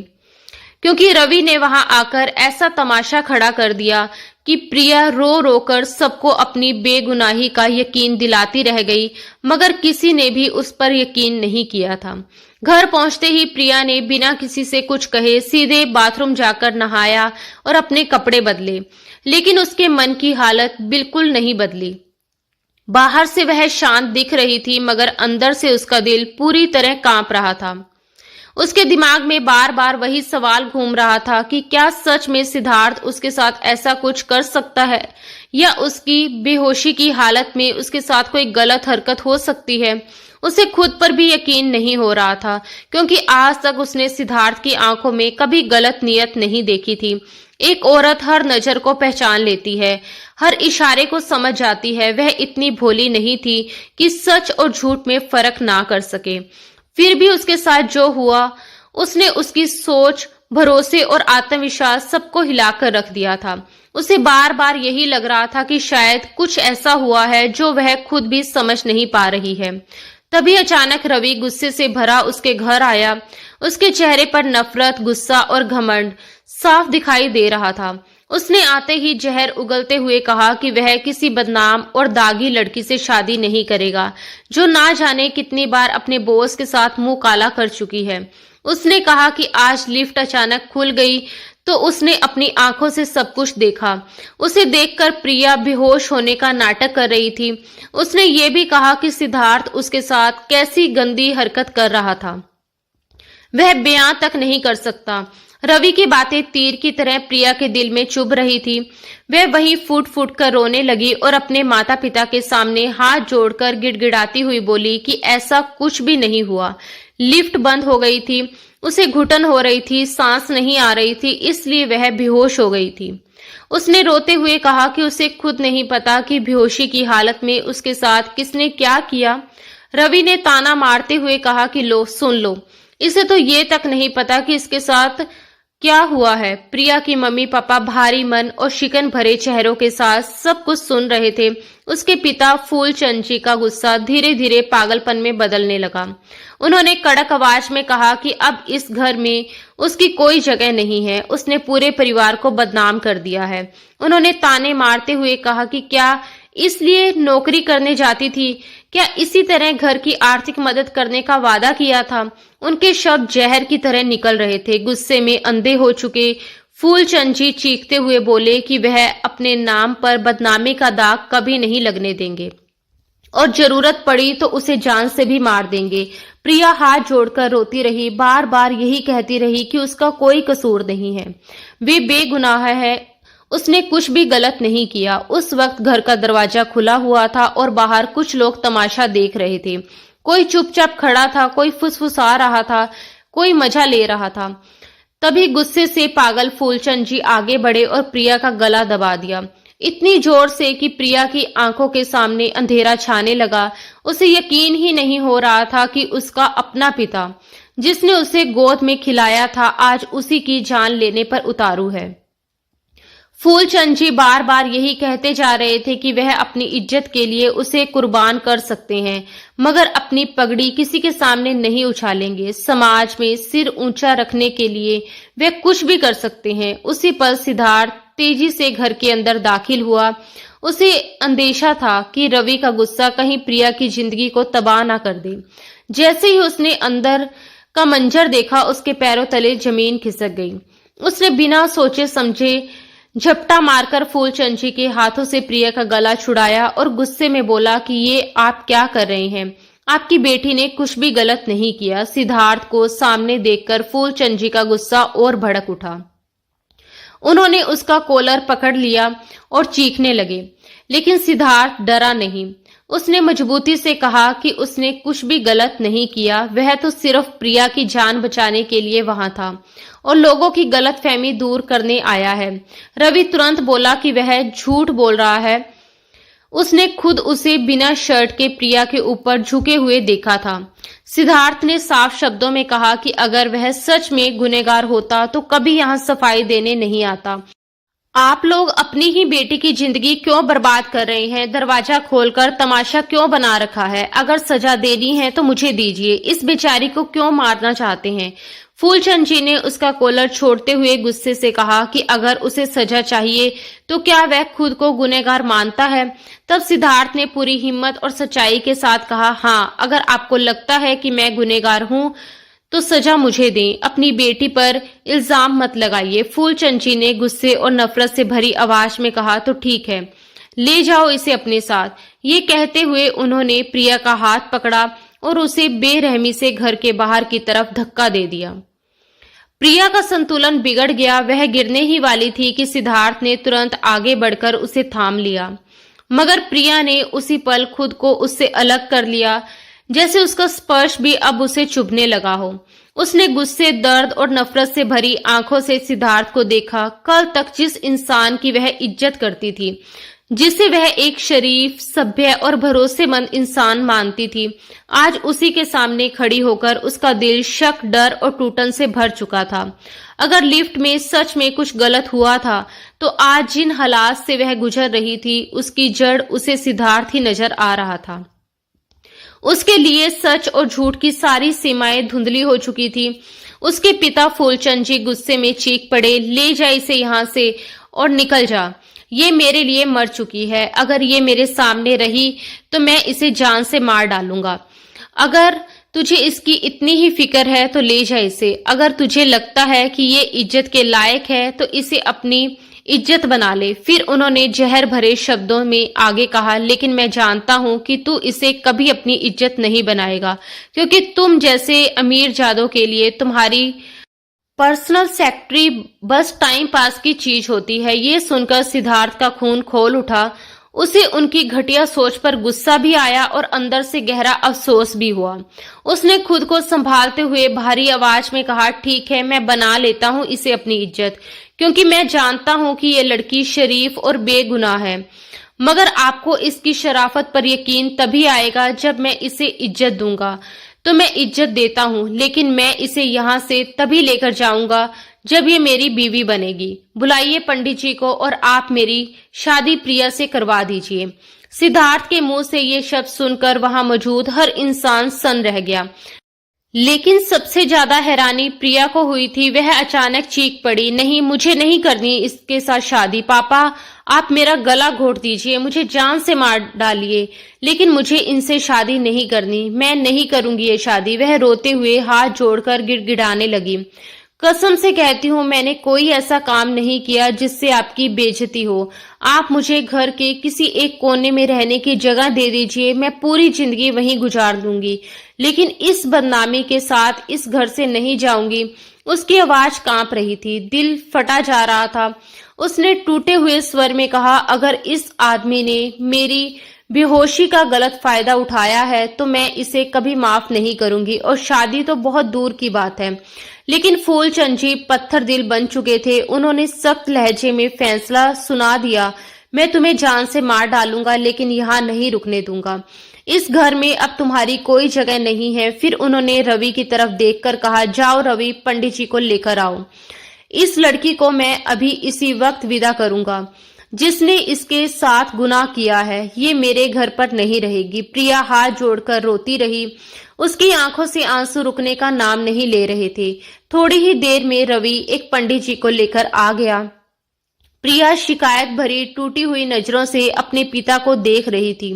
क्योंकि रवि ने वहां आकर ऐसा तमाशा खड़ा कर दिया कि प्रिया रो रो कर सबको अपनी बेगुनाही का यकीन दिलाती रह गई, मगर किसी ने भी उस पर यकीन नहीं किया था। घर पहुंचते ही प्रिया ने बिना किसी से कुछ कहे सीधे बाथरूम जाकर नहाया और अपने कपड़े बदले, लेकिन उसके मन की हालत बिल्कुल नहीं बदली। बाहर से वह शांत दिख रही थी, मगर अंदर से उसका दिल पूरी तरह कांप रहा था। उसके दिमाग में बार बार वही सवाल घूम रहा था कि क्या सच में सिद्धार्थ उसके साथ ऐसा कुछ कर सकता है, या उसकी बेहोशी की हालत में उसके साथ कोई गलत हरकत हो सकती है। उसे खुद पर भी यकीन नहीं हो रहा था, क्योंकि आज तक उसने सिद्धार्थ की आंखों में कभी गलत नीयत नहीं देखी थी। एक औरत हर नजर को पहचान लेती है, हर इशारे को समझ जाती है। वह इतनी भोली नहीं थी कि सच और झूठ में फर्क ना कर सके। फिर भी उसके साथ जो हुआ, उसने उसकी सोच, भरोसे और आत्मविश्वास सबको हिलाकर रख दिया था। उसे बार बार यही लग रहा था कि शायद कुछ ऐसा हुआ है जो वह खुद भी समझ नहीं पा रही है। तभी अचानक रवि गुस्से से भरा उसके घर आया। उसके चेहरे पर नफरत, गुस्सा और घमंड साफ दिखाई दे रहा था। उसने आते ही जहर उगलते हुए कहा कि वह किसी बदनाम और दागी लड़की से शादी नहीं करेगा, जो ना जाने कितनी बार अपने बॉस के साथ मुंह काला कर चुकी है। उसने कहा कि आज लिफ्ट अचानक खुल गई तो उसने अपनी आंखों से सब कुछ देखा। उसे देखकर प्रिया बेहोश होने का नाटक कर रही थी। उसने ये भी कहा कि सिद्धार्थ उसके साथ कैसी गंदी हरकत कर रहा था, वह बयां तक नहीं कर सकता। रवि की बातें तीर की तरह प्रिया के दिल में चुभ रही थी। वह वहीं फूट फूट कर रोने लगी और अपने माता पिता के सामने हाथ जोड़कर गिड़गिड़ाती हुई बोली कि ऐसा कुछ भी नहीं हुआ। लिफ्ट बंद हो गई थी, उसे घुटन हो रही थी, सांस नहीं आ रही थी, इसलिए वह बेहोश हो गई थी। उसने रोते हुए कहा कि उसे खुद नहीं पता कि बेहोशी की हालत में उसके साथ किसने क्या किया। रवि ने ताना मारते हुए कहा कि लो, सुन लो, इसे तो ये तक नहीं पता कि इसके साथ क्या हुआ है। प्रिया की मम्मी पापा भारी मन और शिकन भरे चेहरों के साथ सब कुछ सुन रहे थे। उसके पिता फूलचंद जी का गुस्सा धीरे धीरे पागलपन में बदलने लगा। उन्होंने कड़क आवाज में कहा कि अब इस घर में उसकी कोई जगह नहीं है। उसने पूरे परिवार को बदनाम कर दिया है। उन्होंने ताने मारते हुए कहा कि क्या इसलिए नौकरी करने जाती थी, क्या इसी तरह घर की आर्थिक मदद करने का वादा किया था। उनके शब्द जहर की तरह निकल रहे थे। गुस्से में अंधे हो चुके फूलचंद जी चीखते हुए बोले कि वह अपने नाम पर बदनामी का दाग कभी नहीं लगने देंगे और जरूरत पड़ी तो उसे जान से भी मार देंगे। प्रिया हाथ जोड़कर रोती रही, बार बार यही कहती रही कि उसका कोई कसूर नहीं है, वे बेगुनाह है, उसने कुछ भी गलत नहीं किया। उस वक्त घर का दरवाजा खुला हुआ था और बाहर कुछ लोग तमाशा देख रहे थे। कोई चुपचाप खड़ा था, कोई फुसफुसा रहा था, कोई मजा ले रहा था। तभी गुस्से से पागल फूलचंद जी आगे बढ़े और प्रिया का गला दबा दिया, इतनी जोर से कि प्रिया की आंखों के सामने अंधेरा छाने लगा। उसे यकीन ही नहीं हो रहा था कि उसका अपना पिता, जिसने उसे गोद में खिलाया था, आज उसी की जान लेने पर उतारू है। फूलचंद जी बार बार यही कहते जा रहे थे कि वह अपनी इज्जत के लिए उसे कुर्बान कर सकते हैं, मगर अपनी पगड़ी किसी के सामने नहीं उछालेंगे। समाज में सिर ऊंचा रखने के लिए वे कुछ भी कर सकते हैं। उसी पल सिद्धार्थ तेजी से घर के अंदर दाखिल हुआ। उसे अंदेशा था कि रवि का गुस्सा कहीं प्रिया की जिंदगी को तबाह ना कर दे। जैसे ही उसने अंदर का मंजर देखा, उसके पैरों तले जमीन खिसक गई। उसने बिना सोचे समझे झपटा मारकर फूलचंद जी के हाथों से प्रिया का गला छुड़ाया और गुस्से में बोला कि ये आप क्या कर रहे हैं, आपकी बेटी ने कुछ भी गलत नहीं किया। सिद्धार्थ को सामने देखकर फूलचंद जी का गुस्सा और भड़क उठा। उन्होंने उसका कॉलर पकड़ लिया और चीखने लगे, लेकिन सिद्धार्थ डरा नहीं। उसने मजबूती से कहा कि उसने कुछ भी गलत नहीं किया, वह तो सिर्फ प्रिया की जान बचाने के लिए वहां था और लोगों की गलतफहमी दूर करने आया है। रवि तुरंत बोला कि वह झूठ बोल रहा है। उसने खुद उसे बिना शर्ट के प्रिया के ऊपर झुके हुए देखा था। सिद्धार्थ ने साफ शब्दों में कहा कि अगर वह सच में गुनहगार होता तो कभी यहाँ सफाई देने नहीं आता। आप लोग अपनी ही बेटी की जिंदगी क्यों बर्बाद कर रहे हैं? दरवाजा खोलकर तमाशा क्यों बना रखा है? अगर सजा देनी है तो मुझे दीजिए। इस बेचारी को क्यों मारना चाहते हैं? फूलचंद जी ने उसका कॉलर छोड़ते हुए गुस्से से कहा कि अगर उसे सजा चाहिए तो क्या वह खुद को गुनहगार मानता है? तब सिद्धार्थ ने पूरी हिम्मत और सच्चाई के साथ कहा, हाँ, अगर आपको लगता है कि मैं गुनहगार हूँ तो सजा मुझे दें, अपनी बेटी पर इल्जाम मत लगाइए। फूलचंद जी ने गुस्से और नफरत से भरी आवाज में कहा, तो ठीक है, ले जाओ इसे अपने साथ। ये कहते हुए उन्होंने प्रिया का हाथ पकड़ा और उसे बेरहमी से घर के बाहर की तरफ धक्का दे दिया। प्रिया का संतुलन बिगड़ गया। वह गिरने ही वाली थी कि सिद्धार्थ ने तुरंत आगे बढ़कर उसे थाम लिया, मगर प्रिया ने उसी पल खुद को उससे अलग कर लिया, जैसे उसका स्पर्श भी अब उसे चुभने लगा हो। उसने गुस्से, दर्द और नफरत से भरी आंखों से सिद्धार्थ को देखा। कल तक जिस इंसान की वह इज्जत करती थी, जिसे वह एक शरीफ, सभ्य और भरोसेमंद इंसान मानती थी, आज उसी के सामने खड़ी होकर उसका दिल शक, डर और टूटन से भर चुका था। अगर लिफ्ट में सच में कुछ गलत हुआ था तो आज जिन हालात से वह गुजर रही थी उसकी जड़ उसे सिद्धार्थ ही नजर आ रहा था। उसके लिए सच और झूठ की सारी सीमाएं धुंधली हो चुकी थी। उसके पिता फूलचंद जी गुस्से में चीख पड़े, ले जा इसे यहाँ से और निकल जा। ये मेरे लिए मर चुकी है। अगर ये मेरे सामने रही तो मैं इसे जान से मार डालूंगा। अगर तुझे इसकी इतनी ही फिक्र है तो ले जा इसे। अगर तुझे लगता है कि ये इज्जत के लायक है तो इसे अपनी इज्जत बना ले। फिर उन्होंने जहर भरे शब्दों में आगे कहा, लेकिन मैं जानता हूं कि तू इसे कभी अपनी इज्जत नहीं बनाएगा, क्योंकि तुम जैसे अमीर जादों के लिए तुम्हारी पर्सनल सेक्रेटरी बस टाइम पास की चीज होती है। ये सुनकर सिद्धार्थ का खून खौल उठा। उसे उनकी घटिया सोच पर गुस्सा भी आया और अंदर से गहरा अफसोस भी हुआ। उसने खुद को संभालते हुए भारी आवाज में कहा, ठीक है, मैं बना लेता हूं इसे अपनी इज्जत, क्योंकि मैं जानता हूं कि ये लड़की शरीफ और बेगुनाह है। मगर आपको इसकी शराफत पर यकीन तभी आएगा जब मैं इसे इज्जत दूंगा। तो मैं इज्जत देता हूं, लेकिन मैं इसे यहाँ से तभी लेकर जाऊंगा जब ये मेरी बीवी बनेगी। बुलाइए पंडित जी को और आप मेरी शादी प्रिया से करवा दीजिए। सिद्धार्थ के मुंह से ये शब्द सुनकर वहां मौजूद हर इंसान सन्न रह गया, लेकिन सबसे ज्यादा हैरानी प्रिया को हुई थी। वह अचानक चीख पड़ी, नहीं, मुझे नहीं करनी इसके साथ शादी। पापा, आप मेरा गला घोट दीजिए, मुझे जान से मार डालिए, लेकिन मुझे इनसे शादी नहीं करनी। मैं नहीं करूंगी ये शादी। वह रोते हुए हाथ जोड़कर गिड़गिड़ाने लगी। कसम से कहती हूँ, मैंने कोई ऐसा काम नहीं किया जिससे आपकी बेइज्जती हो। आप मुझे घर के किसी एक कोने में रहने की जगह दे दीजिए, मैं पूरी जिंदगी वहीं गुजार दूंगी, लेकिन इस बदनामी के साथ इस घर से नहीं जाऊंगी। उसकी आवाज कांप रही थी, दिल फटा जा रहा था। उसने टूटे हुए स्वर में कहा, अगर इस आदमी ने मेरी बेहोशी का गलत फायदा उठाया है तो मैं इसे कभी माफ नहीं करूंगी, और शादी तो बहुत दूर की बात है। लेकिन फूलचंद जी पत्थर दिल बन चुके थे। उन्होंने सख्त लहजे में फैसला सुना दिया, मैं तुम्हें जान से मार डालूंगा, लेकिन यहाँ नहीं रुकने दूंगा। इस घर में अब तुम्हारी कोई जगह नहीं है। फिर उन्होंने रवि की तरफ देखकर कहा, जाओ रवि, पंडित जी को लेकर आओ। इस लड़की को मैं अभी इसी वक्त विदा करूंगा। जिसने इसके साथ गुनाह किया है ये मेरे घर पर नहीं रहेगी। प्रिया हाथ जोड़कर रोती रही। उसकी आंखों से आंसू रुकने का नाम नहीं ले रहे थे। थोड़ी ही देर में रवि एक पंडित जी को लेकर आ गया। प्रिया शिकायत भरी टूटी हुई नजरों से अपने पिता को देख रही थी,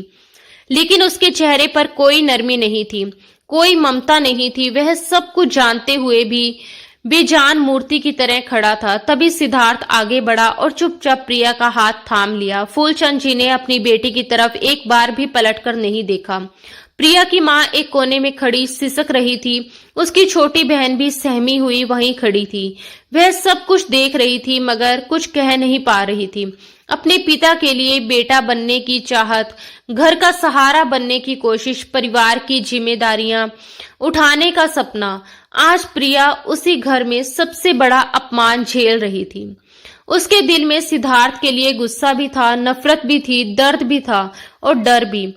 लेकिन उसके चेहरे पर कोई नरमी नहीं थी, कोई ममता नहीं थी। वह सब कुछ जानते हुए भी बेजान मूर्ति की तरह खड़ा था। तभी सिद्धार्थ आगे बढ़ा और चुपचाप प्रिया का हाथ थाम लिया। फूलचंद जी ने अपनी बेटी की तरफ एक बार भी पलटकर नहीं देखा। प्रिया की माँ एक कोने में खड़ी सिसक रही थी। उसकी छोटी बहन भी सहमी हुई वहीं खड़ी थी। वह सब कुछ देख रही थी मगर कुछ कह नहीं पा रही थी। अपने पिता के लिए बेटा बनने की चाहत, घर का सहारा बनने की कोशिश, परिवार की जिम्मेदारियां उठाने का सपना, आज प्रिया उसी घर में सबसे बड़ा अपमान झेल रही थी। उसके दिल में सिद्धार्थ के लिए गुस्सा भी था, नफरत भी थी, दर्द भी था और डर भी।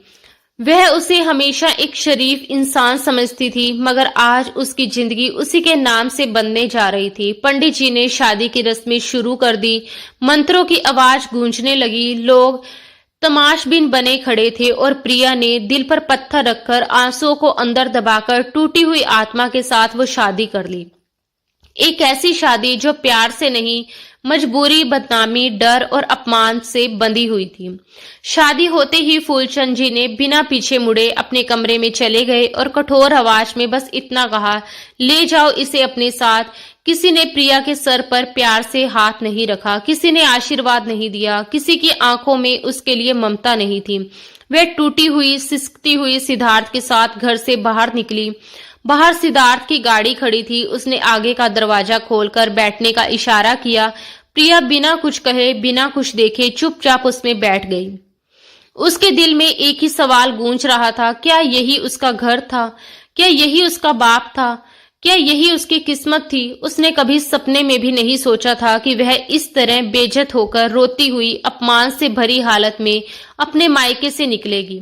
वह उसे हमेशा एक शरीफ इंसान समझती थी मगर आज उसकी जिंदगी उसी के नाम से बनने जा रही थी। पंडित जी ने शादी की रस्में शुरू कर दी। मंत्रों की आवाज गूंजने लगी। लोग तमाशबीन बने खड़े थे और प्रिया ने दिल पर पत्थर रखकर, आंसुओं को अंदर दबाकर, टूटी हुई आत्मा के साथ वो शादी कर ली। एक ऐसी शादी जो प्यार से नहीं, मजबूरी, बदनामी, डर और अपमान से बंधी हुई थी। शादी होते ही फूलचंद जी ने बिना पीछे मुड़े अपने कमरे में चले गए और कठोर आवाज में बस इतना कहा, ले जाओ इसे अपने साथ। किसी ने प्रिया के सर पर प्यार से हाथ नहीं रखा, किसी ने आशीर्वाद नहीं दिया, किसी की आंखों में उसके लिए ममता नहीं थी। वह टूटी हुई, सिसकती हुई सिद्धार्थ के साथ घर से बाहर निकली। बाहर सिद्धार्थ की गाड़ी खड़ी थी। उसने आगे का दरवाजा खोलकर बैठने का इशारा किया। प्रिया बिना कुछ कहे, बिना कुछ देखे चुपचाप उसमें बैठ गई। उसके दिल में एक ही सवाल गूंज रहा था, क्या यही उसका घर था? क्या यही उसका बाप था? क्या यही उसकी किस्मत थी? उसने कभी सपने में भी नहीं सोचा था कि वह इस तरह बेइज्जत होकर, रोती हुई, अपमान से भरी हालत में अपने मायके से निकलेगी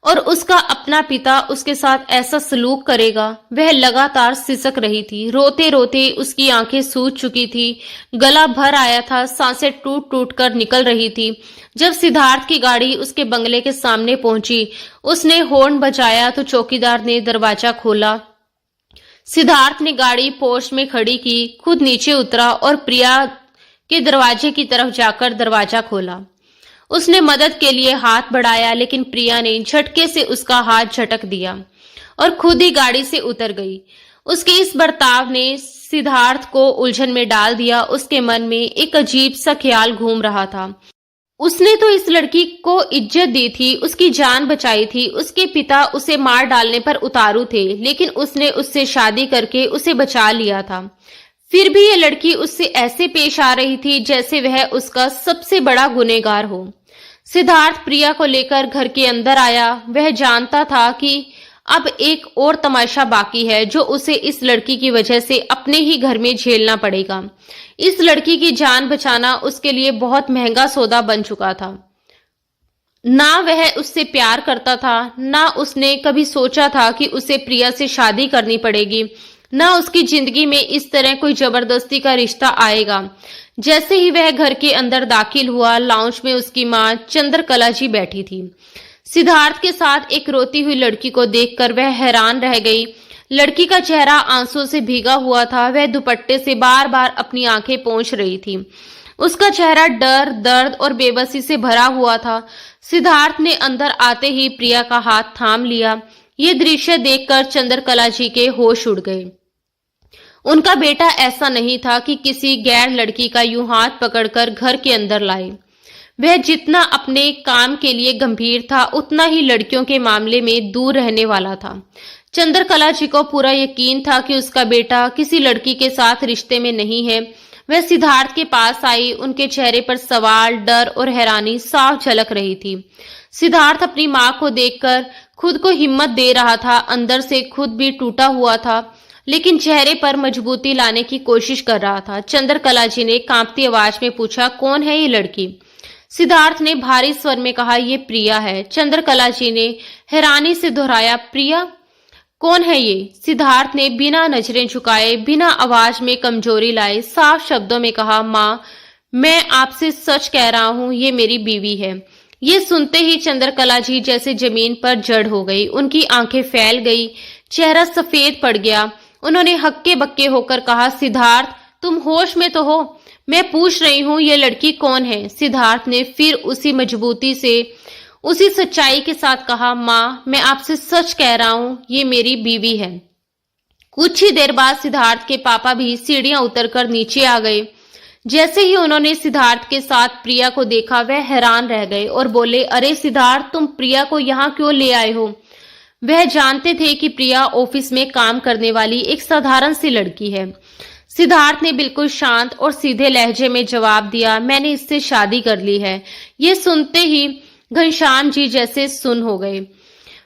और उसका अपना पिता उसके साथ ऐसा सलूक करेगा। वह लगातार सिसक रही थी। रोते रोते उसकी आंखें सूज चुकी थी, गला भर आया था, सांसें टूट टूट कर निकल रही थी। जब सिद्धार्थ की गाड़ी उसके बंगले के सामने पहुंची, उसने हॉर्न बजाया तो चौकीदार ने दरवाजा खोला। सिद्धार्थ ने गाड़ी पोर्च में खड़ी की, खुद नीचे उतरा और प्रिया के दरवाजे की तरफ जाकर दरवाजा खोला। उसने मदद के लिए हाथ बढ़ाया लेकिन प्रिया ने झटके से उसका हाथ झटक दिया और खुद ही गाड़ी से उतर गई। उसके इस बर्ताव ने सिद्धार्थ को उलझन में डाल दिया। उसके मन में एक अजीब सा ख्याल घूम रहा था। उसने तो इस लड़की को इज्जत दी थी, उसकी जान बचाई थी। उसके पिता उसे मार डालने पर उतारू थे लेकिन उसने उससे शादी करके उसे बचा लिया था। फिर भी ये लड़की उससे ऐसे पेश आ रही थी जैसे वह उसका सबसे बड़ा गुनहगार हो। सिद्धार्थ प्रिया को लेकर घर के अंदर आया। वह जानता था कि अब एक और तमाशा बाकी है जो उसे इस लड़की की वजह से अपने ही घर में झेलना पड़ेगा। इस लड़की की जान बचाना उसके लिए बहुत महंगा सौदा बन चुका था। ना वह उससे प्यार करता था, ना उसने कभी सोचा था कि उसे प्रिया से शादी करनी पड़ेगी, ना उसकी जिंदगी में इस तरह कोई जबरदस्ती का रिश्ता आएगा। जैसे ही वह घर के अंदर दाखिल हुआ, लाउंज में उसकी मां चंद्रकला जी बैठी थी। सिद्धार्थ के साथ एक रोती हुई लड़की को देखकर वह हैरान रह गई। लड़की का चेहरा आंसुओं से भीगा हुआ था। वह दुपट्टे से बार बार अपनी आंखें पोंछ रही थी। उसका चेहरा डर, दर्द और बेबसी से भरा हुआ था। सिद्धार्थ ने अंदर आते ही प्रिया का हाथ थाम लिया। ये दृश्य देखकर चंद्रकला जी के होश उड़ गए। उनका बेटा ऐसा नहीं था कि किसी गैर लड़की का यूं हाथ पकड़कर घर के अंदर लाए। वह जितना अपने काम के लिए गंभीर था उतना ही लड़कियों के मामले में दूर रहने वाला था। चंद्रकला जी को पूरा यकीन था कि उसका बेटा किसी लड़की के साथ रिश्ते में नहीं है। वह सिद्धार्थ के पास आई। उनके चेहरे पर सवाल, डर और हैरानी साफ झलक रही थी। सिद्धार्थ अपनी मां को देखकर खुद को हिम्मत दे रहा था। अंदर से खुद भी टूटा हुआ था लेकिन चेहरे पर मजबूती लाने की कोशिश कर रहा था। चंद्रकला जी ने कांपती आवाज में पूछा, कौन है ये लड़की? सिद्धार्थ ने भारी स्वर में कहा, ये प्रिया है। चंद्रकला जी ने हैरानी से दोहराया, प्रिया? कौन है ये? सिद्धार्थ ने बिना नजरें झुकाए, बिना आवाज में कमजोरी लाए साफ शब्दों में कहा, माँ, मैं आपसे सच कह रहा हूँ, ये मेरी बीवी है। ये सुनते ही चंद्रकला जी जैसे जमीन पर जड़ हो गई। उनकी आंखें फैल गई, चेहरा सफेद पड़ गया। उन्होंने हक्के बक्के होकर कहा, सिद्धार्थ, तुम होश में तो हो? मैं पूछ रही हूँ, ये लड़की कौन है? सिद्धार्थ ने फिर उसी मजबूती से, उसी सच्चाई के साथ कहा, माँ, मैं आपसे सच कह रहा हूँ, ये मेरी बीवी है। कुछ ही देर बाद सिद्धार्थ के पापा भी सीढ़ियां उतरकर नीचे आ गए। जैसे ही उन्होंने सिद्धार्थ के साथ प्रिया को देखा, वह हैरान रह गए और बोले, अरे सिद्धार्थ, तुम प्रिया को यहाँ क्यों ले आए हो? वह जानते थे कि प्रिया ऑफिस में काम करने वाली एक साधारण सी लड़की है। सिद्धार्थ ने बिल्कुल शांत और सीधे लहजे में जवाब दिया, मैंने इससे शादी कर ली है। ये सुनते ही घनश्याम जी जैसे सुन्न हो गए।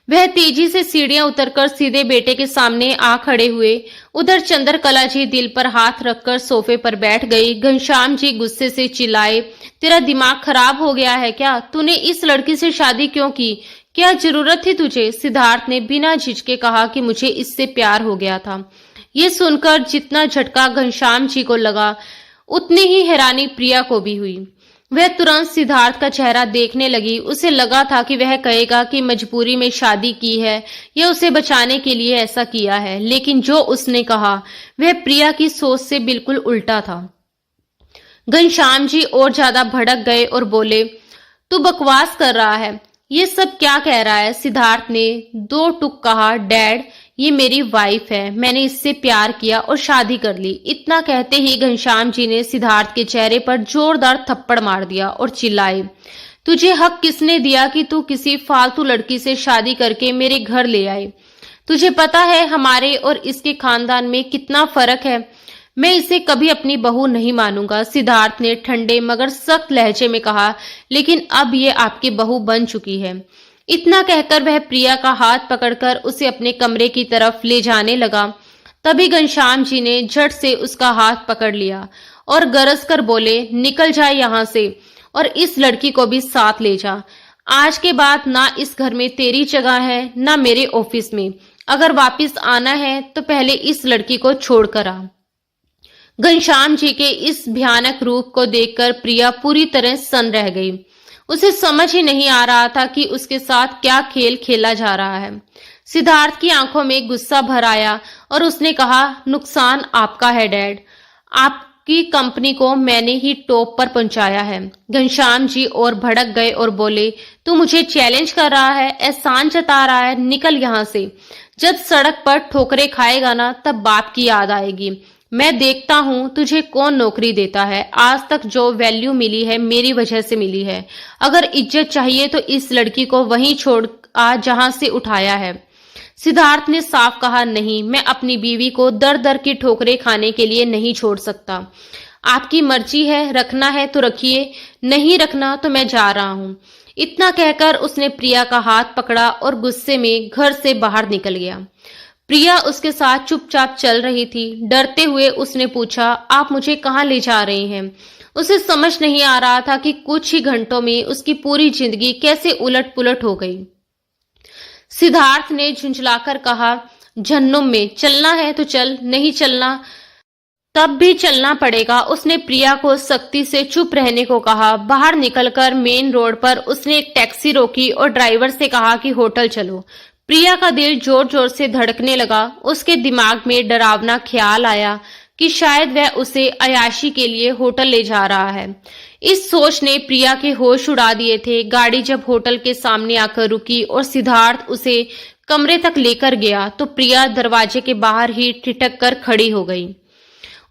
वह तेजी से सीढ़ियां उतरकर सीधे बेटे के सामने आ खड़े हुए। उधर चंद्रकला जी दिल पर हाथ रखकर सोफे पर बैठ गई। घनश्याम जी गुस्से से चिल्लाए, तेरा दिमाग खराब हो गया है क्या? तूने इस लड़की से शादी क्यों की? क्या जरूरत थी तुझे? सिद्धार्थ ने बिना झिझके कहा कि मुझे इससे प्यार हो गया था। ये सुनकर जितना झटका घनश्याम जी को लगा, उतनी ही हैरानी प्रिया को भी हुई। वह तुरंत सिद्धार्थ का चेहरा देखने लगी। उसे लगा था कि वह कहेगा कि मजबूरी में शादी की है या उसे बचाने के लिए ऐसा किया है, लेकिन जो उसने कहा वह प्रिया की सोच से बिल्कुल उल्टा था। घनश्याम जी और ज्यादा भड़क गए और बोले, तू बकवास कर रहा है, ये सब क्या कह रहा है? सिद्धार्थ ने दो टुक कहा, डैड ये मेरी वाइफ है, मैंने इससे प्यार किया और शादी कर ली। इतना कहते ही घनश्याम जी ने सिद्धार्थ के चेहरे पर जोरदार थप्पड़ मार दिया और चिल्लाए, तुझे हक किसने दिया कि तू किसी फालतू लड़की से शादी करके मेरे घर ले आए? तुझे पता है हमारे और इसके खानदान में कितना फर्क है? मैं इसे कभी अपनी बहू नहीं मानूंगा। सिद्धार्थ ने ठंडे मगर सख्त लहजे में कहा, लेकिन अब ये आपकी बहू बन चुकी है। इतना कहकर वह प्रिया का हाथ पकड़कर उसे अपने कमरे की तरफ ले जाने लगा। तभी घनश्याम जी ने झट से उसका हाथ पकड़ लिया और गरज कर बोले, निकल जाए यहाँ से और इस लड़की को भी साथ ले जा। आज के बाद ना इस घर में तेरी जगह है ना मेरे ऑफिस में। अगर वापस आना है तो पहले इस लड़की को छोड़कर आ। घनश्याम जी के इस भयानक रूप को देखकर प्रिया पूरी तरह सन्न रह गई। उसे समझ ही नहीं आ रहा था कि उसके साथ क्या खेल खेला जा रहा है। सिद्धार्थ की आंखों में गुस्सा भर आया और उसने कहा, नुकसान आपका है डैड, आपकी कंपनी को मैंने ही टॉप पर पहुंचाया है। घनश्याम जी और भड़क गए और बोले, तू मुझे चैलेंज कर रहा है, एहसान जता रहा है, निकल यहाँ से। जब सड़क पर ठोकरें खाएगा ना तब बाप की याद आएगी। मैं देखता हूं तुझे कौन नौकरी देता है। आज तक जो वैल्यू मिली है मेरी वजह से मिली है। अगर इज्जत चाहिए तो इस लड़की को वहीं छोड़ आ जहां से उठाया है। सिद्धार्थ ने साफ कहा, नहीं, मैं अपनी बीवी को दर दर की ठोकरें खाने के लिए नहीं छोड़ सकता। आपकी मर्जी है, रखना है तो रखिए, नहीं रखना तो मैं जा रहा हूं। इतना कहकर उसने प्रिया का हाथ पकड़ा और गुस्से में घर से बाहर निकल गया। प्रिया उसके साथ चुपचाप चल रही थी। डरते हुए उसने पूछा, आप मुझे कहाँ ले जा रहे हैं? उसे समझ नहीं आ रहा था कि कुछ ही घंटों में उसकी पूरी जिंदगी कैसे उलट पुलट हो गई। सिद्धार्थ ने झुंझलाकर कहा, जहन्नुम में, चलना है तो चल, नहीं चलना तब भी चलना पड़ेगा। उसने प्रिया को सख्ती से चुप रहने को कहा। बाहर निकलकर मेन रोड पर उसने एक टैक्सी रोकी और ड्राइवर से कहा कि होटल चलो। प्रिया का दिल जोर जोर से धड़कने लगा। उसके दिमाग में डरावना ख्याल आया कि शायद वह उसे अयाशी के लिए होटल ले जा रहा है। इस सोच ने प्रिया के होश उड़ा दिए थे। गाड़ी जब होटल के सामने आकर रुकी और सिद्धार्थ उसे कमरे तक लेकर गया तो प्रिया दरवाजे के बाहर ही ठिठक कर खड़ी हो गई।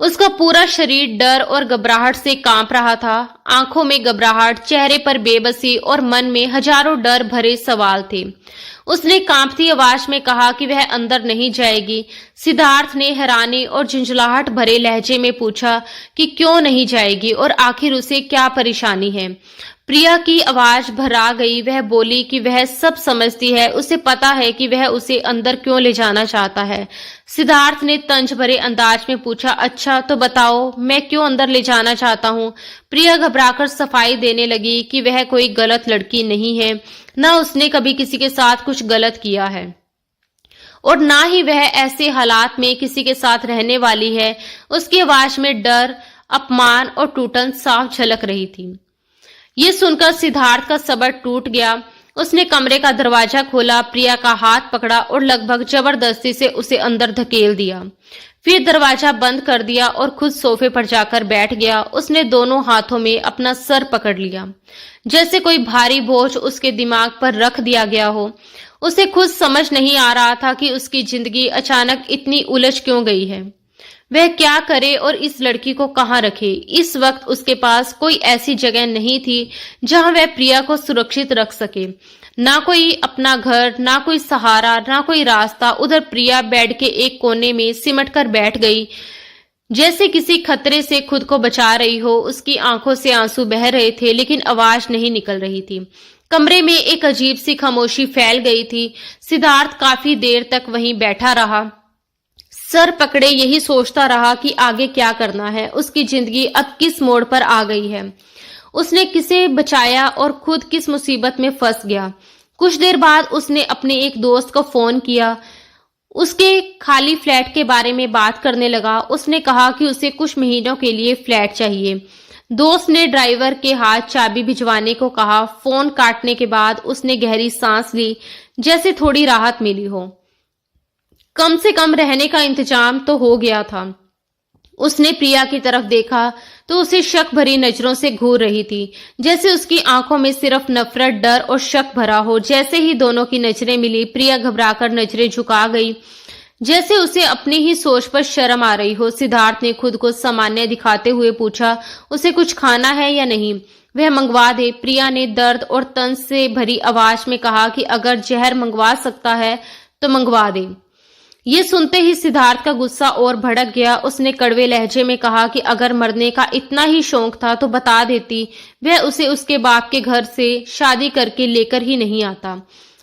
उसका पूरा शरीर डर और घबराहट से कांप रहा था। आंखों में घबराहट, चेहरे पर बेबसी और मन में हजारों डर भरे सवाल थे। उसने कांपती आवाज में कहा कि वह अंदर नहीं जाएगी। सिद्धार्थ ने हैरानी और झुंझलाहट भरे लहजे में पूछा कि क्यों नहीं जाएगी और आखिर उसे क्या परेशानी है। प्रिया की आवाज भरा गई। वह बोली कि वह सब समझती है, उसे पता है कि वह उसे अंदर क्यों ले जाना चाहता है। सिद्धार्थ ने तंज भरे अंदाज में पूछा, अच्छा तो बताओ मैं क्यों अंदर ले जाना चाहता हूँ। प्रिया घबराकर सफाई देने लगी कि वह कोई गलत लड़की नहीं है, ना उसने कभी किसी के साथ कुछ गलत किया है और ना ही वह ऐसे हालात में किसी के साथ रहने वाली है। उसकी आवाज में डर, अपमान और टूटन साफ झलक रही थी। ये सुनकर सिद्धार्थ का सब्र टूट गया। उसने कमरे का दरवाजा खोला, प्रिया का हाथ पकड़ा और लगभग जबरदस्ती से उसे अंदर धकेल दिया। फिर दरवाजा बंद कर दिया और खुद सोफे पर जाकर बैठ गया। उसने दोनों हाथों में अपना सर पकड़ लिया, जैसे कोई भारी बोझ उसके दिमाग पर रख दिया गया हो। उसे खुद समझ नहीं आ रहा था कि उसकी जिंदगी अचानक इतनी उलझ क्यों गई है। वह क्या करे और इस लड़की को कहाँ रखे। इस वक्त उसके पास कोई ऐसी जगह नहीं थी जहां वह प्रिया को सुरक्षित रख सके। ना कोई अपना घर, ना कोई सहारा, ना कोई रास्ता। उधर प्रिया बेड के एक कोने में सिमट कर बैठ गई, जैसे किसी खतरे से खुद को बचा रही हो। उसकी आंखों से आंसू बह रहे थे, लेकिन आवाज नहीं निकल रही थी। कमरे में एक अजीब सी खामोशी फैल गई थी। सिद्धार्थ काफी देर तक वहीं बैठा रहा, सर पकड़े यही सोचता रहा कि आगे क्या करना है। उसकी जिंदगी अब किस मोड़ पर आ गई है, उसने किसे बचाया और खुद किस मुसीबत में फंस गया। कुछ देर बाद उसने अपने एक दोस्त को फोन किया, उसके खाली फ्लैट के बारे में बात करने लगा। उसने कहा कि उसे कुछ महीनों के लिए फ्लैट चाहिए। दोस्त ने ड्राइवर के हाथ चाबी भिजवाने को कहा। फोन काटने के बाद उसने गहरी सांस ली, जैसे थोड़ी राहत मिली हो। कम से कम रहने का इंतजाम तो हो गया था। उसने प्रिया की तरफ देखा तो उसे शक भरी नजरों से घूर रही थी, जैसे उसकी आंखों में सिर्फ नफरत, डर और शक भरा हो। जैसे ही दोनों की नजरें मिली, प्रिया घबराकर नजरें झुका गई, जैसे उसे अपनी ही सोच पर शर्म आ रही हो। सिद्धार्थ ने खुद को सामान्य दिखाते हुए पूछा, उसे कुछ खाना है या नहीं? वह मंगवा दे। प्रिया ने दर्द और तंज से भरी आवाज में कहा कि अगर जहर मंगवा सकता है तो मंगवा दे। ये सुनते ही सिद्धार्थ का गुस्सा और भड़क गया। उसने कड़वे लहजे में कहा कि अगर मरने का इतना ही शौक था तो बता देती, वह उसे उसके बाप के घर से शादी करके लेकर ही नहीं आता,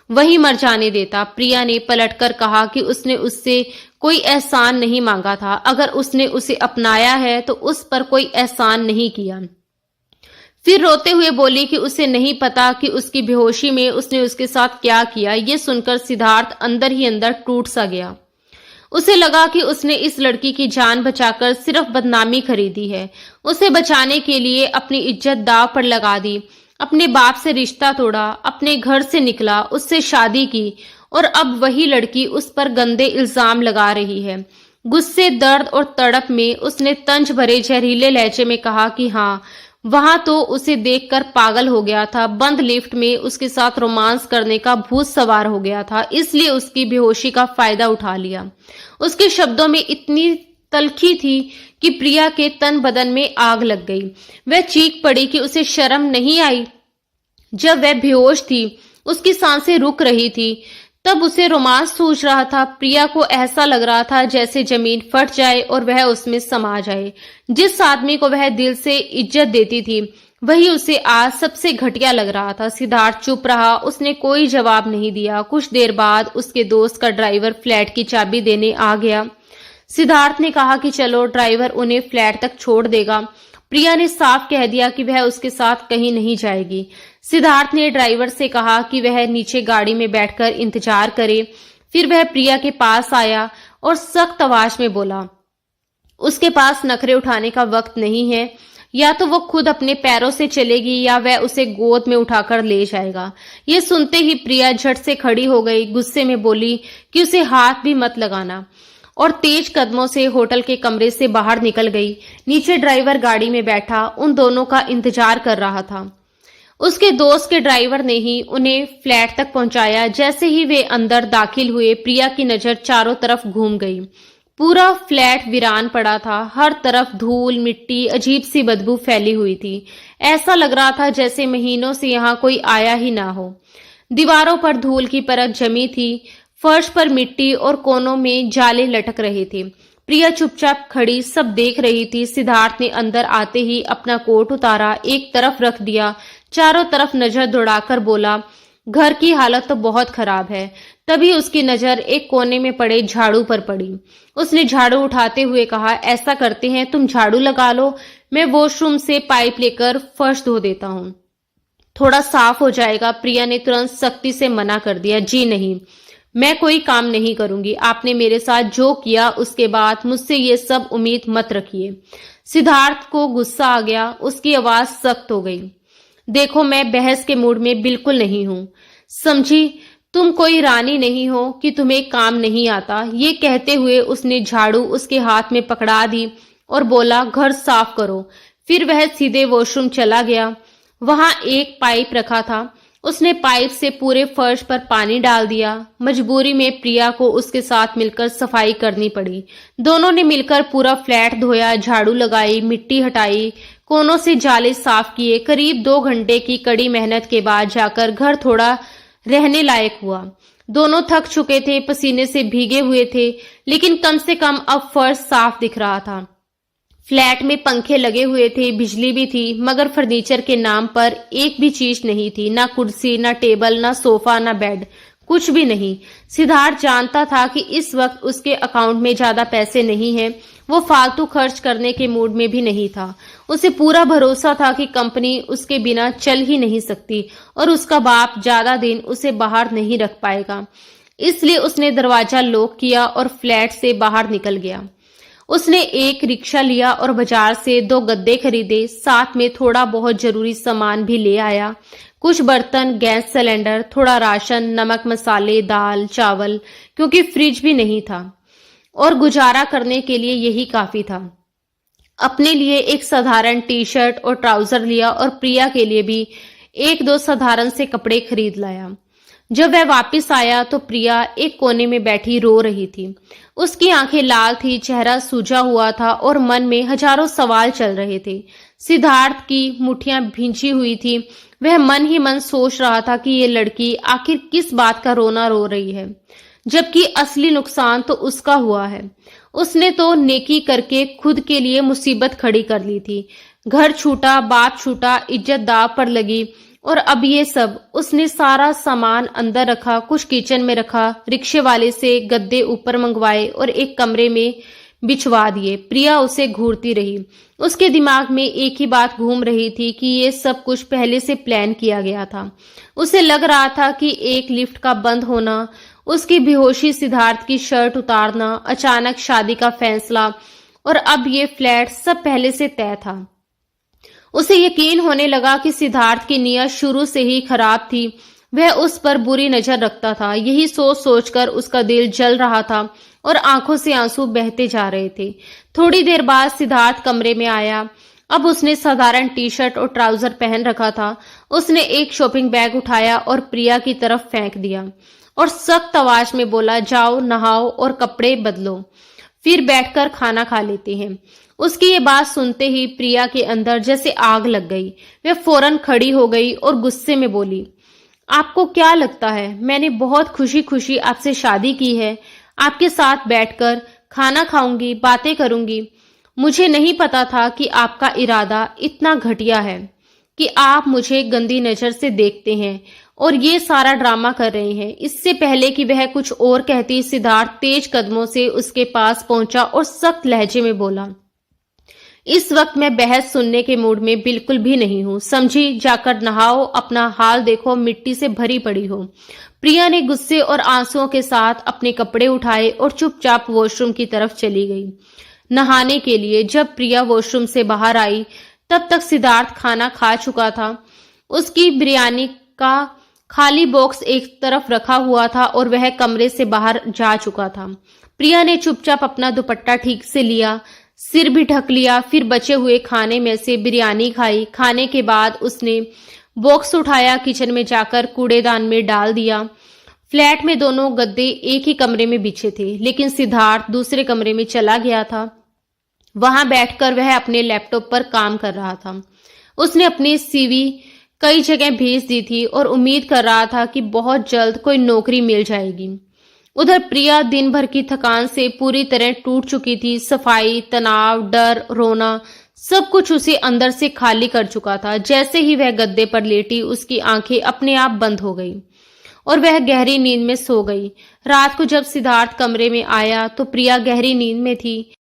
वही मर जाने देता। प्रिया ने पलटकर कहा कि उसने उससे कोई एहसान नहीं मांगा था। अगर उसने उसे अपनाया है तो उस पर कोई एहसान नहीं किया। फिर रोते हुए बोली कि उसे नहीं पता कि उसकी बेहोशी में उसने उसके साथ क्या किया। ये सुनकर सिद्धार्थ अंदर ही अंदर टूट सा गया। उसे लगा कि उसने इस लड़की की जान बचाकर सिर्फ बदनामी खरीदी है। उसे बचाने के लिए अपनी इज्जत दांव पर लगा दी, अपने बाप से रिश्ता तोड़ा, अपने घर से निकला, उससे शादी की और अब वही लड़की उस पर गंदे इल्जाम लगा रही है। गुस्से, दर्द और तड़प में उसने तंज भरे जहरीले लहजे में कहा कि हाँ, वहां तो उसे देखकर पागल हो गया था। बंद लिफ्ट में उसके साथ रोमांस करने का भूत सवार हो गया था, इसलिए उसकी बेहोशी का फायदा उठा लिया। उसके शब्दों में इतनी तलखी थी कि प्रिया के तन बदन में आग लग गई। वह चीख पड़ी कि उसे शर्म नहीं आई। जब वह बेहोश थी, उसकी सांसें रुक रही थी, तब उसे रोमांस सूझ रहा था। प्रिया को ऐसा लग रहा था जैसे जमीन फट जाए और वह उसमें समा जाए। जिस आदमी को वह दिल से इज्जत देती थी, वही उसे आज सबसे घटिया लग रहा था। सिद्धार्थ चुप रहा, उसने कोई जवाब नहीं दिया। कुछ देर बाद उसके दोस्त का ड्राइवर फ्लैट की चाबी देने आ गया। सिद्धार्थ ने कहा कि चलो, ड्राइवर उन्हें फ्लैट तक छोड़ देगा। प्रिया ने साफ कह दिया कि वह उसके साथ कहीं नहीं जाएगी। सिद्धार्थ ने ड्राइवर से कहा कि वह नीचे गाड़ी में बैठकर इंतजार करे। फिर वह प्रिया के पास आया और सख्त आवाज में बोला, उसके पास नखरे उठाने का वक्त नहीं है। या तो वो खुद अपने पैरों से चलेगी या वह उसे गोद में उठाकर ले जाएगा। ये सुनते ही प्रिया झट से खड़ी हो गई, गुस्से में बोली कि उसे हाथ भी मत लगाना, और तेज कदमों से होटल के कमरे से बाहर निकल गई। नीचे ड्राइवर गाड़ी में बैठा उन दोनों का इंतजार कर रहा था। उसके दोस्त के ड्राइवर ने ही उन्हें फ्लैट तक पहुंचाया। जैसे ही वे अंदर दाखिल हुए, प्रिया की नजर चारों तरफ घूम गई। पूरा फ्लैट वीरान पड़ा था, हर तरफ धूल, मिट्टी, अजीब सी बदबू फैली हुई थी। ऐसा लग रहा था जैसे महीनों से यहाँ कोई आया ही ना हो। दीवारों पर धूल की परत जमी थी, फर्श पर मिट्टी और कोनों में जाले लटक रहे थे। प्रिया चुपचाप खड़ी सब देख रही थी। सिद्धार्थ ने अंदर आते ही अपना कोट उतारा, एक तरफ रख दिया, चारों तरफ नजर दौड़ाकर बोला, घर की हालत तो बहुत खराब है। तभी उसकी नजर एक कोने में पड़े झाड़ू पर पड़ी। उसने झाड़ू उठाते हुए कहा, ऐसा करते हैं, तुम झाड़ू लगा लो, मैं वॉशरूम से पाइप लेकर फर्श धो देता हूँ, थोड़ा साफ हो जाएगा। प्रिया ने तुरंत सख्ती से मना कर दिया, जी नहीं, मैं कोई काम नहीं करूंगी। आपने मेरे साथ जो किया उसके बाद मुझसे ये सब उम्मीद मत रखिए। सिद्धार्थ को गुस्सा आ गया, उसकी आवाज सख्त हो गई। देखो, मैं बहस के मूड में बिल्कुल नहीं हूं, समझी? तुम कोई रानी नहीं हो कि तुम्हें काम नहीं आता। ये कहते हुए उसने झाड़ू उसके हाथ में पकड़ा दी और बोला, घर साफ करो। फिर वह सीधे वॉशरूम चला गया। वहां एक पाइप रखा था, उसने पाइप से पूरे फर्श पर पानी डाल दिया। मजबूरी में प्रिया को उसके साथ मिलकर सफाई करनी पड़ी। दोनों ने मिलकर पूरा फ्लैट धोया, झाड़ू लगाई, मिट्टी हटाई, कोनों से जाले साफ किए। करीब 2 घंटे की कड़ी मेहनत के बाद जाकर घर थोड़ा रहने लायक हुआ। दोनों थक चुके थे, पसीने से भीगे हुए थे, लेकिन कम से कम अब फर्श साफ दिख रहा था। फ्लैट में पंखे लगे हुए थे, बिजली भी थी, मगर फर्नीचर के नाम पर एक भी चीज नहीं थी। ना कुर्सी, ना टेबल, ना सोफा, ना बेड, कुछ भी नहीं। सिद्धार्थ जानता था कि इस वक्त उसके अकाउंट में ज्यादा पैसे नहीं हैं। वो फालतू खर्च करने के मूड में भी नहीं था। उसे पूरा भरोसा था कि कंपनी उसके बिना चल ही नहीं सकती और उसका बाप ज्यादा दिन उसे बाहर नहीं रख पाएगा। इसलिए उसने दरवाजा लॉक किया और फ्लैट से बाहर निकल गया। उसने एक रिक्शा लिया और बाजार से 2 गद्दे खरीदे। साथ में थोड़ा बहुत जरूरी सामान भी ले आया। कुछ बर्तन, गैस सिलेंडर, थोड़ा राशन, नमक, मसाले, दाल, चावल, क्योंकि फ्रिज भी नहीं था और गुजारा करने के लिए यही काफी था। अपने लिए एक साधारण टी शर्ट और ट्राउजर लिया और प्रिया के लिए भी 1-2 साधारण से कपड़े खरीद लाया। जब वह वापस आया तो प्रिया एक कोने में बैठी रो रही थी। उसकी आंखें लाल थी, चेहरा सूजा हुआ था और मन में हजारों सवाल चल रहे थे। सिद्धार्थ की मुट्ठियां भींची हुई थी। वह मन ही मन सोच रहा था कि ये लड़की आखिर किस बात का रोना रो रही है, जबकि असली नुकसान तो उसका हुआ है। उसने तो नेकी करके खुद के लिए मुसीबत खड़ी कर ली थी। घर छूटा, बाप छूटा, इज्जत दाव पर लगी और अब ये सब। उसने सारा सामान अंदर रखा, कुछ किचन में रखा, रिक्शे वाले से गद्दे ऊपर मंगवाए और एक कमरे में बिछवा दिए। प्रिया उसे घूरती रही। उसके दिमाग में एक ही बात घूम रही थी कि ये सब कुछ पहले से प्लान किया गया था। उसे लग रहा था कि एक लिफ्ट का बंद होना, उसकी बेहोशी, सिद्धार्थ की शर्ट उतारना, अचानक शादी का फैसला और अब ये फ्लैट सब पहले से तय था। उसे यकीन होने लगा कि सिद्धार्थ की नीयत शुरू से ही खराब थी। वह उस पर बुरी नजर रखता था। यही सोच सोचकर उसका दिल जल रहा था और आंखों से आंसू बहते जा रहे थे। थोड़ी देर बाद सिद्धार्थ कमरे में आया। अब उसने साधारण टी शर्ट और ट्राउजर पहन रखा था। उसने एक शॉपिंग बैग उठाया और प्रिया की तरफ फेंक दिया और सख्त आवाज में बोला, जाओ नहाओ और कपड़े बदलो, फिर बैठकर खाना खा लेते हैं। उसकी ये बात सुनते ही प्रिया के अंदर जैसे आग लग गई। वह फौरन खड़ी हो गई और गुस्से में बोली, आपको क्या लगता है मैंने बहुत खुशी खुशी आपसे शादी की है? आपके साथ बैठकर खाना खाऊंगी, बातें करूंगी। मुझे नहीं पता था कि आपका इरादा इतना घटिया है कि आप मुझे गंदी नजर से देखते हैं और ये सारा ड्रामा कर रहे हैं। इससे पहले कि वह कुछ और कहती, सिद्धार्थ तेज कदमों से उसके पास पहुंचा और सख्त लहजे में बोला, इस वक्त मैं बहस सुनने के मूड में बिल्कुल भी नहीं हूं, समझी? जाकर नहाओ, अपना हाल देखो, मिट्टी से भरी पड़ी हो। प्रिया ने गुस्से और आंसुओं के साथ अपने कपड़े उठाए और चुपचाप वॉशरूम की तरफ चली गई नहाने के लिए। जब प्रिया वॉशरूम से बाहर आई तब तक सिद्धार्थ खाना खा चुका था। उसकी बिरयानी का खाली बॉक्स एक तरफ रखा हुआ था और वह कमरे से बाहर जा चुका था। प्रिया ने चुपचाप अपना दुपट्टा ठीक से लिया, सिर भी ढक लिया, फिर बचे हुए खाने में से बिरयानी खाई। खाने के बाद उसने बॉक्स उठाया, किचन में जाकर कूड़ेदान में डाल दिया। फ्लैट में दोनों गद्दे एक ही कमरे में बिछे थे, लेकिन सिद्धार्थ दूसरे कमरे में चला गया था। वहां बैठकर वह अपने लैपटॉप पर काम कर रहा था। उसने अपनी सीवी कई जगह भेज दी थी और उम्मीद कर रहा था कि बहुत जल्द कोई नौकरी मिल जाएगी। उधर प्रिया दिन भर की थकान से पूरी तरह टूट चुकी थी। सफाई, तनाव, डर, रोना, सब कुछ उसे अंदर से खाली कर चुका था। जैसे ही वह गद्दे पर लेटी, उसकी आंखें अपने आप बंद हो गई और वह गहरी नींद में सो गई। रात को जब सिद्धार्थ कमरे में आया तो प्रिया गहरी नींद में थी।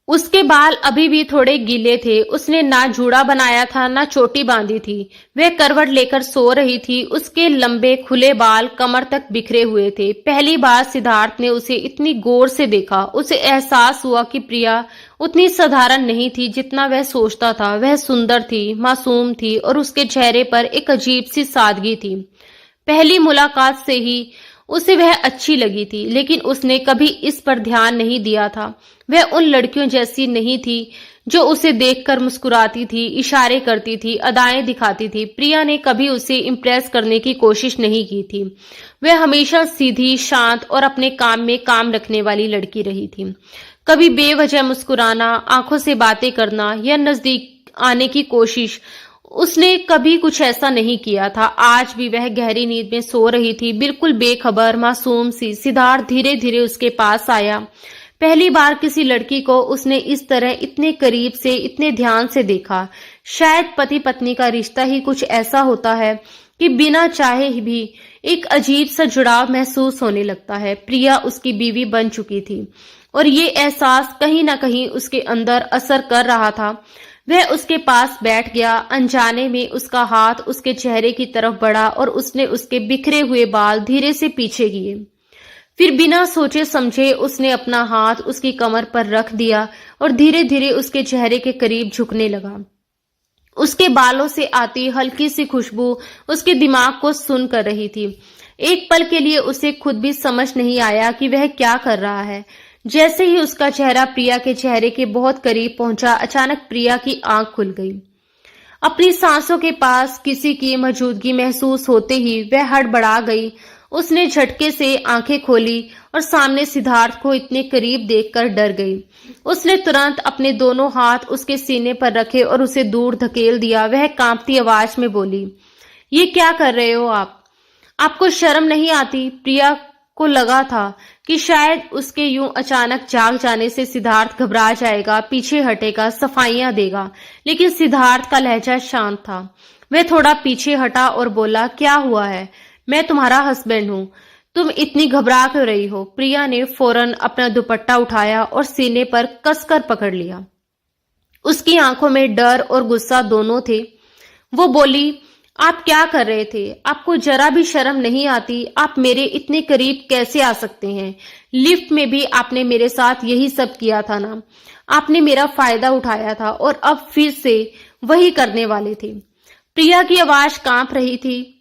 उसके बाल अभी भी थोड़े गीले थे। उसने ना जूड़ा बनाया था, ना चोटी बांधी थी। वह करवट लेकर सो रही थी। उसके लंबे खुले बाल कमर तक बिखरे हुए थे। पहली बार सिद्धार्थ ने उसे इतनी गौर से देखा। उसे एहसास हुआ कि प्रिया उतनी साधारण नहीं थी जितना वह सोचता था। वह सुंदर थी, मासूम थी और उसके चेहरे पर एक अजीब सी सादगी थी। पहली मुलाकात से ही उसे वह अच्छी लगी थी, लेकिन उसने कभी इस पर ध्यान नहीं दिया था। वह उन लड़कियों जैसी नहीं थी जो उसे देखकर मुस्कुराती थी, इशारे करती थी, अदाएं दिखाती थी। प्रिया ने कभी उसे इम्प्रेस करने की कोशिश नहीं की थी। वह हमेशा सीधी, शांत और अपने काम में काम रखने वाली लड़की रही थी। कभी बेवजह मुस्कुराना, आंखों से बातें करना या नजदीक आने की कोशिश, उसने कभी कुछ ऐसा नहीं किया था। आज भी वह गहरी नींद में सो रही थी, बिल्कुल बेखबर, मासूम सी। सिद्धार्थ धीरे धीरे उसके पास आया। पहली बार किसी लड़की को उसने इस तरह इतने करीब से, इतने ध्यान से देखा। शायद पति पत्नी का रिश्ता ही कुछ ऐसा होता है कि बिना चाहे भी एक अजीब सा जुड़ाव महसूस होने लगता है। प्रिया उसकी बीवी बन चुकी थी और ये एहसास कहीं ना कहीं उसके अंदर असर कर रहा था। वह उसके पास बैठ गया। अनजाने में उसका हाथ उसके चेहरे की तरफ बढ़ा और उसने उसके बिखरे हुए बाल धीरे से पीछे किए। फिर बिना सोचे समझे उसने अपना हाथ उसकी कमर पर रख दिया और धीरे धीरे उसके चेहरे के करीब झुकने लगा। उसके बालों से आती हल्की सी खुशबू उसके दिमाग को सुन कर रही थी। एक पल के लिए उसे खुद भी समझ नहीं आया कि वह क्या कर रहा है। जैसे ही उसका चेहरा प्रिया के चेहरे के बहुत करीब पहुंचा, अचानक प्रिया की आंख खुल गई। अपनी सांसों के पास किसी की मौजूदगी महसूस होते ही वह हड़बड़ा गई। उसने झटके से आंखें खोली और सामने सिद्धार्थ को इतने करीब देखकर डर गई। उसने तुरंत अपने दोनों हाथ उसके सीने पर रखे और उसे दूर धकेल दिया। वह कांपती आवाज में बोली, ये क्या कर रहे हो आप? आपको शर्म नहीं आती? प्रिया को लगा था कि शायद उसके यूं अचानक जाग जाने से सिद्धार्थ घबरा जाएगा, पीछे हटेगा, सफाइयां देगा, लेकिन सिद्धार्थ का लहजा शांत था। वह थोड़ा पीछे हटा और बोला, क्या हुआ है? मैं तुम्हारा हस्बैंड हूं, तुम इतनी घबरा क्यों रही हो? प्रिया ने फौरन अपना दुपट्टा उठाया और सीने पर कसकर पकड़ लिया। उसकी आंखों में डर और गुस्सा दोनों थे। वो बोली, आप क्या कर रहे थे? आपको जरा भी शर्म नहीं आती? आप मेरे इतने करीब कैसे आ सकते हैं? लिफ्ट में भी आपने मेरे साथ यही सब किया था ना? आपने मेरा फायदा उठाया था और अब फिर से वही करने वाले थे। प्रिया की आवाज कांप रही थी।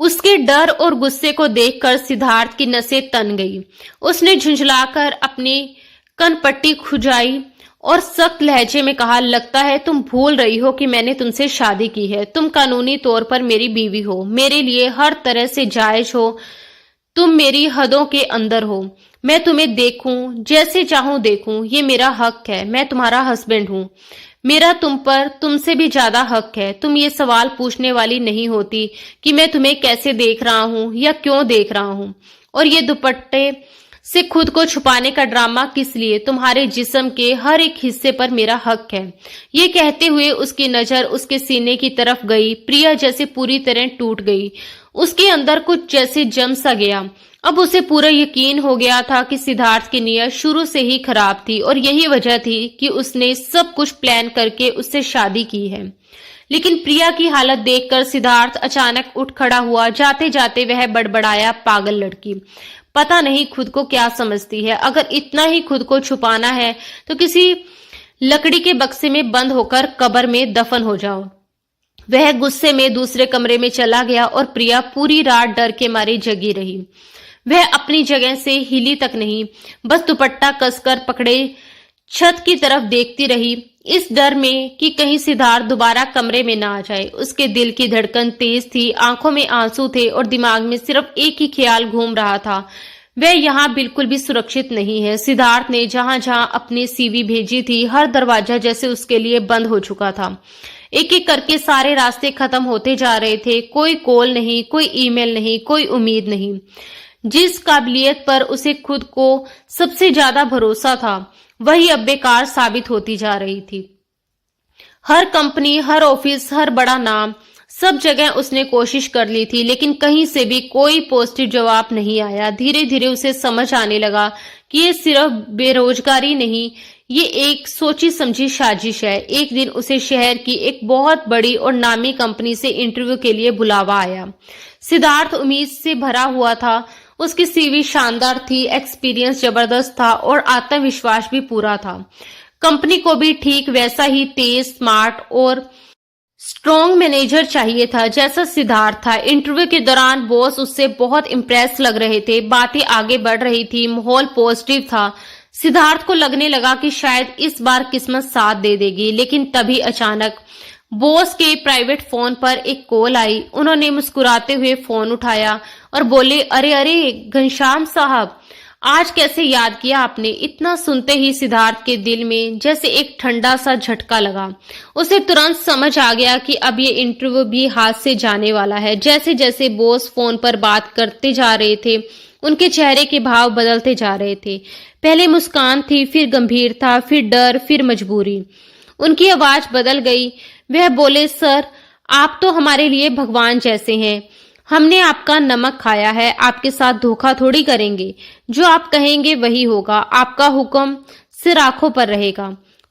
उसके डर और गुस्से को देखकर सिद्धार्थ की नसें तन गई। उसने झुंझलाकर अपनी कनपट्टी खुजाई और सख्त लहजे में कहा, लगता है तुम भूल रही हो कि मैंने तुमसे शादी की है। तुम कानूनी तौर पर मेरी बीवी हो, मेरे लिए हर तरह से जायज हो। तुम मेरी हदों के अंदर हो। मैं तुम्हें देखूं, जैसे चाहूं देखूं, ये मेरा हक है। मैं तुम्हारा हस्बैंड हूं। मेरा तुम पर तुमसे भी ज्यादा हक है। तुम ये सवाल पूछने वाली नहीं होती कि मैं तुम्हें कैसे देख रहा हूं या क्यों देख रहा हूं, और ये दुपट्टे से खुद को छुपाने का ड्रामा किस लिए? तुम्हारे जिस्म के हर एक हिस्से पर मेरा हक है। ये कहते हुए उसकी नजर उसके सीने की तरफ गई। प्रिया जैसे पूरी तरह टूट गई। उसके अंदर कुछ जैसे जम सा गया। अब उसे पूरा यकीन हो गया था कि सिद्धार्थ की नीयत शुरू से ही खराब थी और यही वजह थी कि उसने सब कुछ प्लान करके उससे शादी की है। लेकिन प्रिया की हालत देखकर सिद्धार्थ अचानक उठ खड़ा हुआ। जाते जाते वह बड़बड़ाया, पागल लड़की, पता नहीं खुद को क्या समझती है। अगर इतना ही खुद को छुपाना है तो किसी लकड़ी के बक्से में बंद होकर कब्र में दफन हो जाओ। वह गुस्से में दूसरे कमरे में चला गया और प्रिया पूरी रात डर के मारे जगी रही। वह अपनी जगह से हिली तक नहीं, बस दुपट्टा कसकर पकड़े छत की तरफ देखती रही, इस डर में कि कहीं सिद्धार्थ दोबारा कमरे में ना आ जाए। उसके दिल की धड़कन तेज थी, आंखों में आंसू थे और दिमाग में सिर्फ एक ही ख्याल घूम रहा था, वह यहाँ बिल्कुल भी सुरक्षित नहीं है। सिद्धार्थ ने जहां जहां अपनी सीवी भेजी थी, हर दरवाजा जैसे उसके लिए बंद हो चुका था। एक एक करके सारे रास्ते खत्म होते जा रहे थे। कोई कॉल नहीं, कोई ईमेल नहीं, कोई उम्मीद नहीं। जिस काबिलियत पर उसे खुद को सबसे ज्यादा भरोसा था, वही अब बेकार साबित होती जा रही थी। हर कंपनी, हर ऑफिस, हर बड़ा नाम, सब जगह उसने कोशिश कर ली थी, लेकिन कहीं से भी कोई पॉजिटिव जवाब नहीं आया। धीरे धीरे उसे समझ आने लगा कि ये सिर्फ बेरोजगारी नहीं, ये एक सोची समझी साजिश है। एक दिन उसे शहर की एक बहुत बड़ी और नामी कंपनी से इंटरव्यू के लिए बुलावा आया। सिद्धार्थ उम्मीद से भरा हुआ था। उसकी सीवी शानदार थी, एक्सपीरियंस जबरदस्त था और आत्मविश्वास भी पूरा था। कंपनी को भी ठीक वैसा ही तेज, स्मार्ट और स्ट्रॉन्ग मैनेजर चाहिए था जैसा सिद्धार्थ था। इंटरव्यू के दौरान बॉस उससे बहुत इम्प्रेस लग रहे थे, बातें आगे बढ़ रही थी, माहौल पॉजिटिव था। सिद्धार्थ को लगने लगा कि शायद इस बार किस्मत साथ दे देगी, लेकिन तभी अचानक बॉस के प्राइवेट फोन पर एक कॉल आई। उन्होंने मुस्कुराते हुए फोन उठाया और बोले, अरे अरे घनश्याम साहब, आज कैसे याद किया आपने। इतना सुनते ही सिद्धार्थ के दिल में जैसे एक ठंडा सा झटका लगा। उसे तुरंत समझ आ गया कि अब ये इंटरव्यू भी हाथ से जाने वाला है। जैसे जैसे बॉस फोन पर बात करते जा रहे थे, उनके चेहरे के भाव बदलते जा रहे थे। पहले मुस्कान थी, फिर गंभीरता, फिर डर, फिर मजबूरी। उनकी आवाज बदल गई। वह बोले, सर आप तो हमारे लिए भगवान जैसे हैं। हमने आपका नमक खाया है, आपके साथ धोखा थोड़ी करेंगे। जो आप कहेंगे वही होगा, आपका हुक्म सिर आंखों पर रहेगा।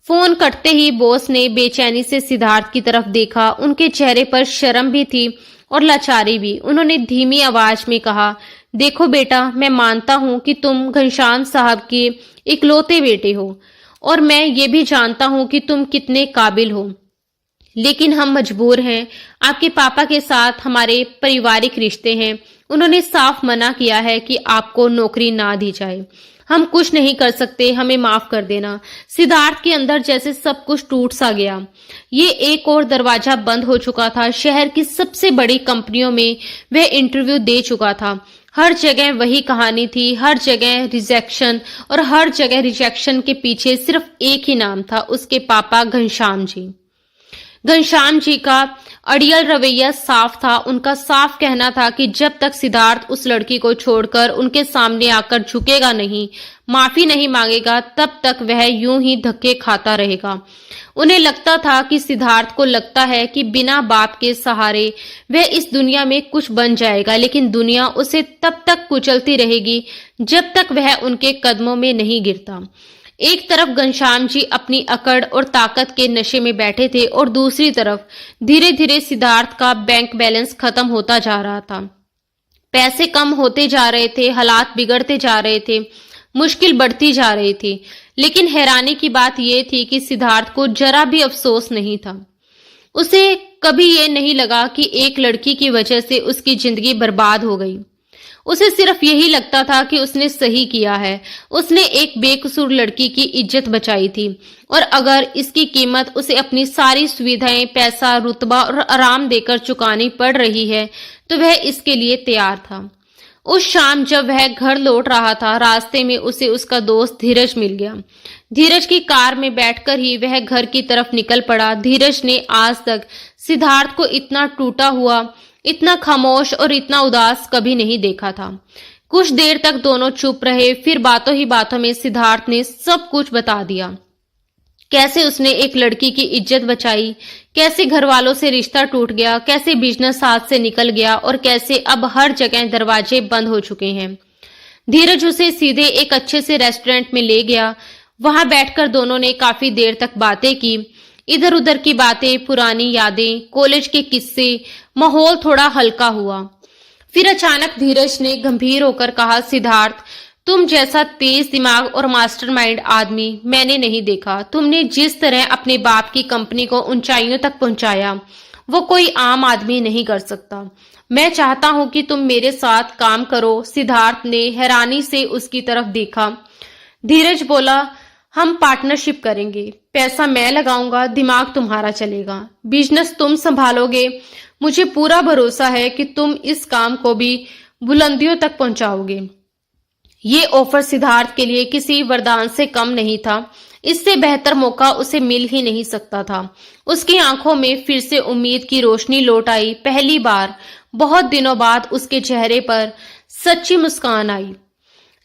फोन कटते ही बॉस ने बेचैनी से सिद्धार्थ की तरफ देखा। उनके चेहरे पर शर्म भी थी और लाचारी भी। उन्होंने धीमी आवाज में कहा, देखो बेटा, मैं मानता हूं कि तुम घनश्याम साहब के इकलौते बेटे हो और मैं ये भी जानता हूं कि तुम कितने काबिल हो, लेकिन हम मजबूर हैं। आपके पापा के साथ हमारे पारिवारिक रिश्ते हैं। उन्होंने साफ मना किया है कि आपको नौकरी ना दी जाए। हम कुछ नहीं कर सकते, हमें माफ कर देना। सिद्धार्थ के अंदर जैसे सब कुछ टूट सा गया। ये एक और दरवाजा बंद हो चुका था। शहर की सबसे बड़ी कंपनियों में वह इंटरव्यू दे चुका था। हर जगह वही कहानी थी, हर जगह रिजेक्शन, और हर जगह रिजेक्शन के पीछे सिर्फ एक ही नाम था, उसके पापा घनश्याम जी। घनश्याम जी का अड़ियल रवैया साफ था। उनका साफ कहना था कि जब तक सिद्धार्थ उस लड़की को छोड़कर उनके सामने आकर झुकेगा नहीं, माफी नहीं मांगेगा, तब तक वह यूं ही धक्के खाता रहेगा। उन्हें लगता था कि सिद्धार्थ को लगता है कि बिना बाप के सहारे वह इस दुनिया में कुछ बन जाएगा, लेकिन दुनिया उसे तब तक कुचलती रहेगी जब तक वह उनके कदमों में नहीं गिरता। एक तरफ घनश्याम जी अपनी अकड़ और ताकत के नशे में बैठे थे और दूसरी तरफ धीरे धीरे सिद्धार्थ का बैंक बैलेंस खत्म होता जा रहा था। पैसे कम होते जा रहे थे, हालात बिगड़ते जा रहे थे, मुश्किल बढ़ती जा रही थी। लेकिन हैरानी की बात यह थी कि सिद्धार्थ को जरा भी अफसोस नहीं था। उसे कभी ये नहीं लगा कि एक लड़की की वजह से उसकी जिंदगी बर्बाद हो गई। उसे सिर्फ यही लगता था कि उसने सही किया है। उसने एक बेकसूर लड़की की इज्जत बचाई थी और अगर इसकी कीमत उसे अपनी सारी सुविधाएं, पैसा, रुतबा और आराम देकर चुकानी पड़ रही है तो वह इसके लिए तैयार था। उस शाम जब वह घर लौट रहा था, रास्ते में उसे उसका दोस्त धीरज मिल गया। धीरज की कार में बैठकर ही वह घर की तरफ निकल पड़ा। धीरज ने आज तक सिद्धार्थ को इतना टूटा हुआ, इतना खामोश और इतना उदास कभी नहीं देखा था। कुछ देर तक दोनों चुप रहे, फिर बातों ही बातों में सिद्धार्थ ने सब कुछ बता दिया। कैसे उसने एक लड़की की इज्जत बचाई, कैसे घर वालों से रिश्ता टूट गया, कैसे बिजनेस हाथ से निकल गया और कैसे अब हर जगह दरवाजे बंद हो चुके हैं। धीरज उसे सीधे एक अच्छे से रेस्टोरेंट में ले गया। वहां बैठकर दोनों ने काफी देर तक बातें की। इधर उधर की बातें, पुरानी यादें, कॉलेज के किस्से, माहौल थोड़ा हल्का हुआ। फिर अचानक धीरज ने गंभीर होकर कहा, सिद्धार्थ, तुम जैसा तेज दिमाग और मास्टरमाइंड आदमी मैंने नहीं देखा। तुमने जिस तरह अपने बाप की कंपनी को ऊंचाइयों तक पहुंचाया, वो कोई आम आदमी नहीं कर सकता। मैं चाहता हूं कि तुम मेरे साथ काम करो। सिद्धार्थ ने हैरानी से उसकी तरफ देखा। धीरज बोला, हम पार्टनरशिप करेंगे। पैसा मैं लगाऊंगा, दिमाग तुम्हारा चलेगा, बिजनेस तुम संभालोगे। मुझे पूरा भरोसा है कि तुम इस काम को भी बुलंदियों तक पहुंचाओगे। ये ऑफर सिद्धार्थ के लिए किसी वरदान से कम नहीं था। इससे बेहतर मौका उसे मिल ही नहीं सकता था। उसकी आंखों में फिर से उम्मीद की रोशनी लौट आई। पहली बार बहुत दिनों बाद उसके चेहरे पर सच्ची मुस्कान आई।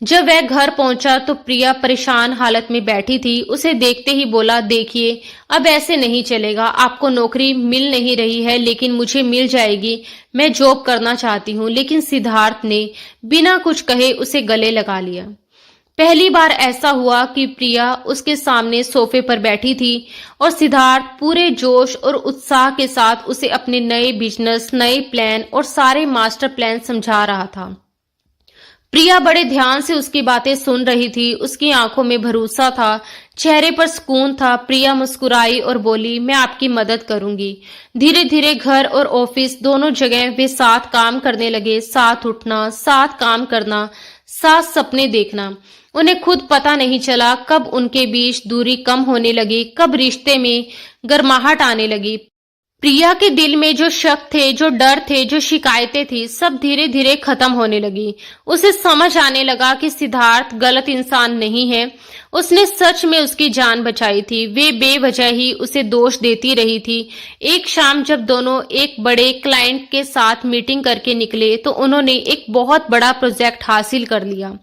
जब वह घर पहुंचा तो प्रिया परेशान हालत में बैठी थी। उसे देखते ही बोला, देखिए अब ऐसे नहीं चलेगा। आपको नौकरी मिल नहीं रही है, लेकिन मुझे मिल जाएगी। मैं जॉब करना चाहती हूँ। लेकिन सिद्धार्थ ने बिना कुछ कहे उसे गले लगा लिया। पहली बार ऐसा हुआ कि प्रिया उसके सामने सोफे पर बैठी थी और सिद्धार्थ पूरे जोश और उत्साह के साथ उसे अपने नए बिजनेस, नए प्लान और सारे मास्टर प्लान समझा रहा था। प्रिया बड़े ध्यान से उसकी बातें सुन रही थी। उसकी आंखों में भरोसा था, चेहरे पर सुकून था। प्रिया मुस्कुराई और बोली, मैं आपकी मदद करूंगी। धीरे धीरे घर और ऑफिस दोनों जगह वे साथ काम करने लगे। साथ उठना, साथ काम करना, साथ सपने देखना। उन्हें खुद पता नहीं चला कब उनके बीच दूरी कम होने लगी, कब रिश्ते में गर्माहट आने लगी। प्रिया के दिल में जो शक थे, जो डर थे, जो शिकायतें थी, सब धीरे धीरे खत्म होने लगी। उसे समझ आने लगा कि सिद्धार्थ गलत इंसान नहीं है। उसने सच में उसकी जान बचाई थी। वे बेवजह ही उसे दोष देती रही थी। एक शाम जब दोनों एक बड़े क्लाइंट के साथ मीटिंग करके निकले तो उन्होंने एक बहुत बड़ा प्रोजेक्ट हासिल कर लिया।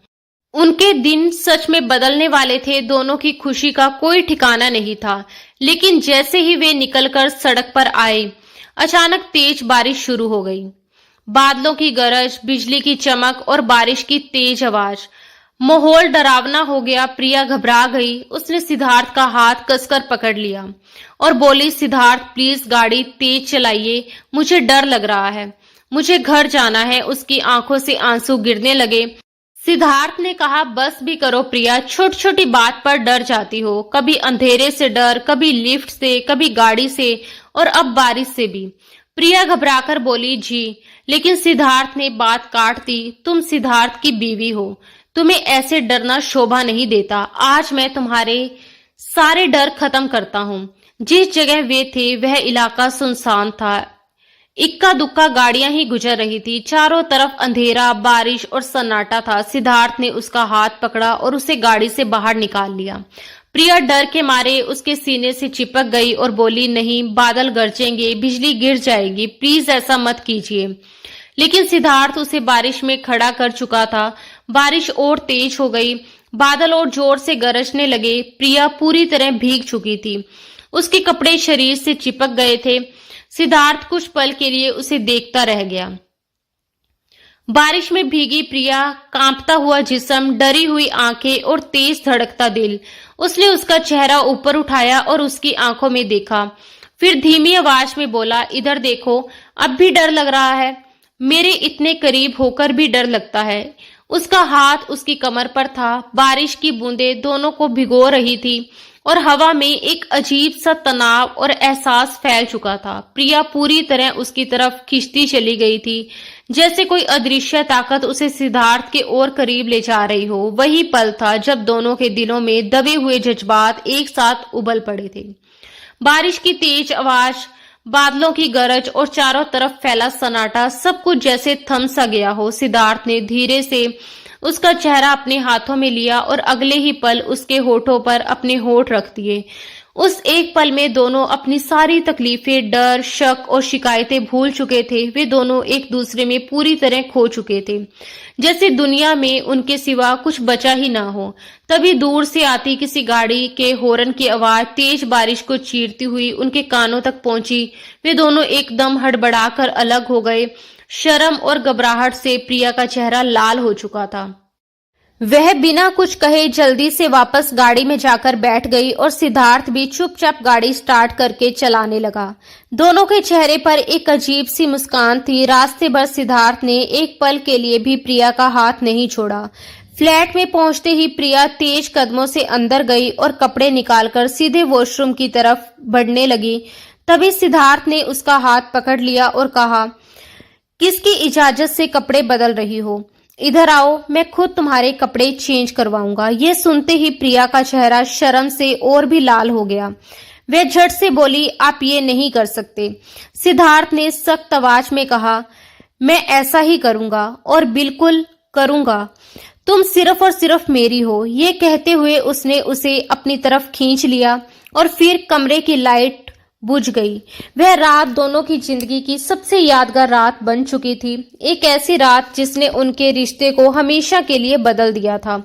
उनके दिन सच में बदलने वाले थे। दोनों की खुशी का कोई ठिकाना नहीं था। लेकिन जैसे ही वे निकलकर सड़क पर आए, अचानक तेज बारिश शुरू हो गई। बादलों की गरज, बिजली की चमक और बारिश की तेज आवाज। माहौल डरावना हो गया। प्रिया घबरा गई। उसने सिद्धार्थ का हाथ कसकर पकड़ लिया और बोली, सिद्धार्थ प्लीज गाड़ी तेज चलाइए, मुझे डर लग रहा है, मुझे घर जाना है। उसकी आंखों से आंसू गिरने लगे। सिद्धार्थ ने कहा, बस भी करो प्रिया, छोटी छोटी बात पर डर जाती हो। कभी अंधेरे से डर, कभी लिफ्ट से, कभी गाड़ी से और अब बारिश से भी। प्रिया घबराकर बोली, जी। लेकिन सिद्धार्थ ने बात काट दी। तुम सिद्धार्थ की बीवी हो, तुम्हें ऐसे डरना शोभा नहीं देता। आज मैं तुम्हारे सारे डर खत्म करता हूँ। जिस जगह वे थे वह इलाका सुनसान था। इक्का दुक्का गाड़ियां ही गुजर रही थी। चारों तरफ अंधेरा, बारिश और सन्नाटा था। सिद्धार्थ ने उसका हाथ पकड़ा और उसे गाड़ी से बाहर निकाल लिया। प्रिया डर के मारे उसके सीने से चिपक गई और बोली, नहीं, बादल गरजेंगे, बिजली गिर जाएगी, प्लीज ऐसा मत कीजिए। लेकिन सिद्धार्थ उसे बारिश में खड़ा कर चुका था। बारिश और तेज हो गई। बादल और जोर से गरजने लगे। प्रिया पूरी तरह भीग चुकी थी। उसके कपड़े शरीर से चिपक गए थे। सिद्धार्थ कुछ पल के लिए उसे देखता रह गया। बारिश में भीगी प्रिया, कांपता हुआ जिस्म, डरी हुई आंखें और तेज धड़कता दिल। उसने उसका चेहरा ऊपर उठाया और उसकी आंखों में देखा। फिर धीमी आवाज में बोला, इधर देखो, अब भी डर लग रहा है? मेरे इतने करीब होकर भी डर लगता है। उसका हाथ उसकी कमर पर था। बारिश की बूंदें दोनों को भिगो रही थी और हवा में एक अजीब सा तनाव और एहसास फैल चुका था। प्रिया पूरी तरह उसकी तरफ खिंचती चली गई थी, जैसे कोई अदृश्य ताकत उसे सिद्धार्थ के और करीब ले जा रही हो। वही पल था जब दोनों के दिलों में दबे हुए जज्बात एक साथ उबल पड़े थे। बारिश की तेज आवाज, बादलों की गरज और चारों तरफ फैला सन्नाटा, सब कुछ जैसे थम सा गया हो। सिद्धार्थ ने धीरे से उसका चेहरा अपने हाथों में लिया और अगले ही पल उसके होठों पर अपने होठ रख दिए। उस एक पल में दोनों अपनी सारी तकलीफें, डर, शक और शिकायतें भूल चुके थे। वे दोनों एक दूसरे में पूरी तरह खो चुके थे, जैसे दुनिया में उनके सिवा कुछ बचा ही ना हो। तभी दूर से आती किसी गाड़ी के हॉर्न की आवाज तेज बारिश को चीरती हुई उनके कानों तक पहुंची। वे दोनों एकदम हड़बड़ाकर अलग हो गए। शर्म और घबराहट से प्रिया का चेहरा लाल हो चुका था। वह बिना कुछ कहे जल्दी से वापस गाड़ी में जाकर बैठ गई और सिद्धार्थ भी चुपचाप गाड़ी स्टार्ट करके चलाने लगा। दोनों के चेहरे पर एक अजीब सी मुस्कान थी। रास्ते भर सिद्धार्थ ने एक पल के लिए भी प्रिया का हाथ नहीं छोड़ा। फ्लैट में पहुंचते ही प्रिया तेज कदमों से अंदर गई और कपड़े निकालकर सीधे वॉशरूम की तरफ बढ़ने लगी। तभी सिद्धार्थ ने उसका हाथ पकड़ लिया और कहा, किसकी इजाजत से कपड़े बदल रही हो? इधर आओ, मैं खुद तुम्हारे कपड़े चेंज करवाऊंगा। ये सुनते ही प्रिया का चेहरा शर्म से और भी लाल हो गया। वह झट से बोली, आप ये नहीं कर सकते। सिद्धार्थ ने सख्त आवाज में कहा, मैं ऐसा ही करूंगा और बिल्कुल करूंगा। तुम सिर्फ और सिर्फ मेरी हो। ये कहते हुए उसने उसे अपनी तरफ खींच लिया और फिर कमरे की लाइट बुझ गई। वह रात दोनों की जिंदगी की सबसे यादगार रात बन चुकी थी। एक ऐसी रात जिसने उनके रिश्ते को हमेशा के लिए बदल दिया था।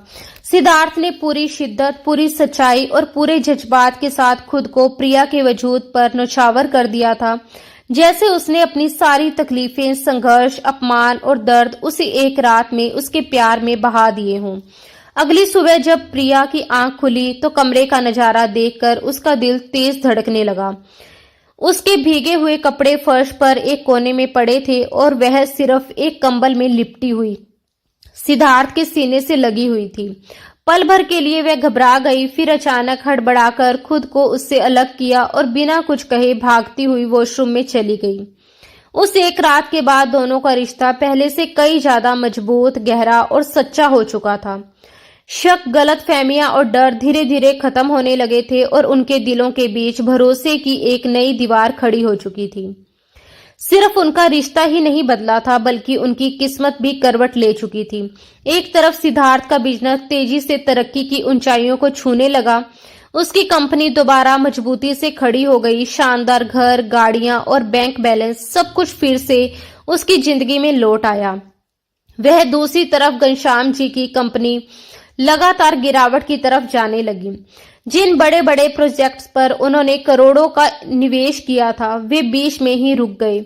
सिद्धार्थ ने पूरी शिद्दत, पूरी सच्चाई और पूरे जज्बात के साथ खुद को प्रिया के वजूद पर न्यौछावर कर दिया था, जैसे उसने अपनी सारी तकलीफें, संघर्ष, अपमान और दर्द उसी एक रात में उसके प्यार में बहा दिए हों। अगली सुबह जब प्रिया की आंख खुली तो कमरे का नजारा देखकर उसका दिल तेज धड़कने लगा। उसके भीगे हुए कपड़े फर्श पर एक कोने में पड़े थे और वह सिर्फ एक कंबल में लिपटी हुई सिद्धार्थ के सीने से लगी हुई थी। पल भर के लिए वह घबरा गई, फिर अचानक हड़बड़ाकर खुद को उससे अलग किया और बिना कुछ कहे भागती हुई वॉशरूम में चली गई। उस एक रात के बाद दोनों का रिश्ता पहले से कई ज्यादा मजबूत, गहरा और सच्चा हो चुका था। शक, गलतफहमियां और डर धीरे धीरे खत्म होने लगे थे और उनके दिलों के बीच भरोसे की एक नई दीवार खड़ी हो चुकी थी। सिर्फ उनका रिश्ता ही नहीं बदला था, बल्कि उनकी किस्मत भी करवट ले चुकी थी। एक तरफ सिद्धार्थ का बिजनेस तेजी से तरक्की की ऊंचाइयों को छूने लगा। उसकी कंपनी दोबारा मजबूती से खड़ी हो गई। शानदार घर, गाड़ियां और बैंक बैलेंस, सब कुछ फिर से उसकी जिंदगी में लौट आया। वह दूसरी तरफ घनश्याम जी की कंपनी लगातार गिरावट की तरफ जाने लगी। जिन बड़े बड़े प्रोजेक्ट्स पर उन्होंने करोड़ों का निवेश किया था, वे बीच में ही रुक गए।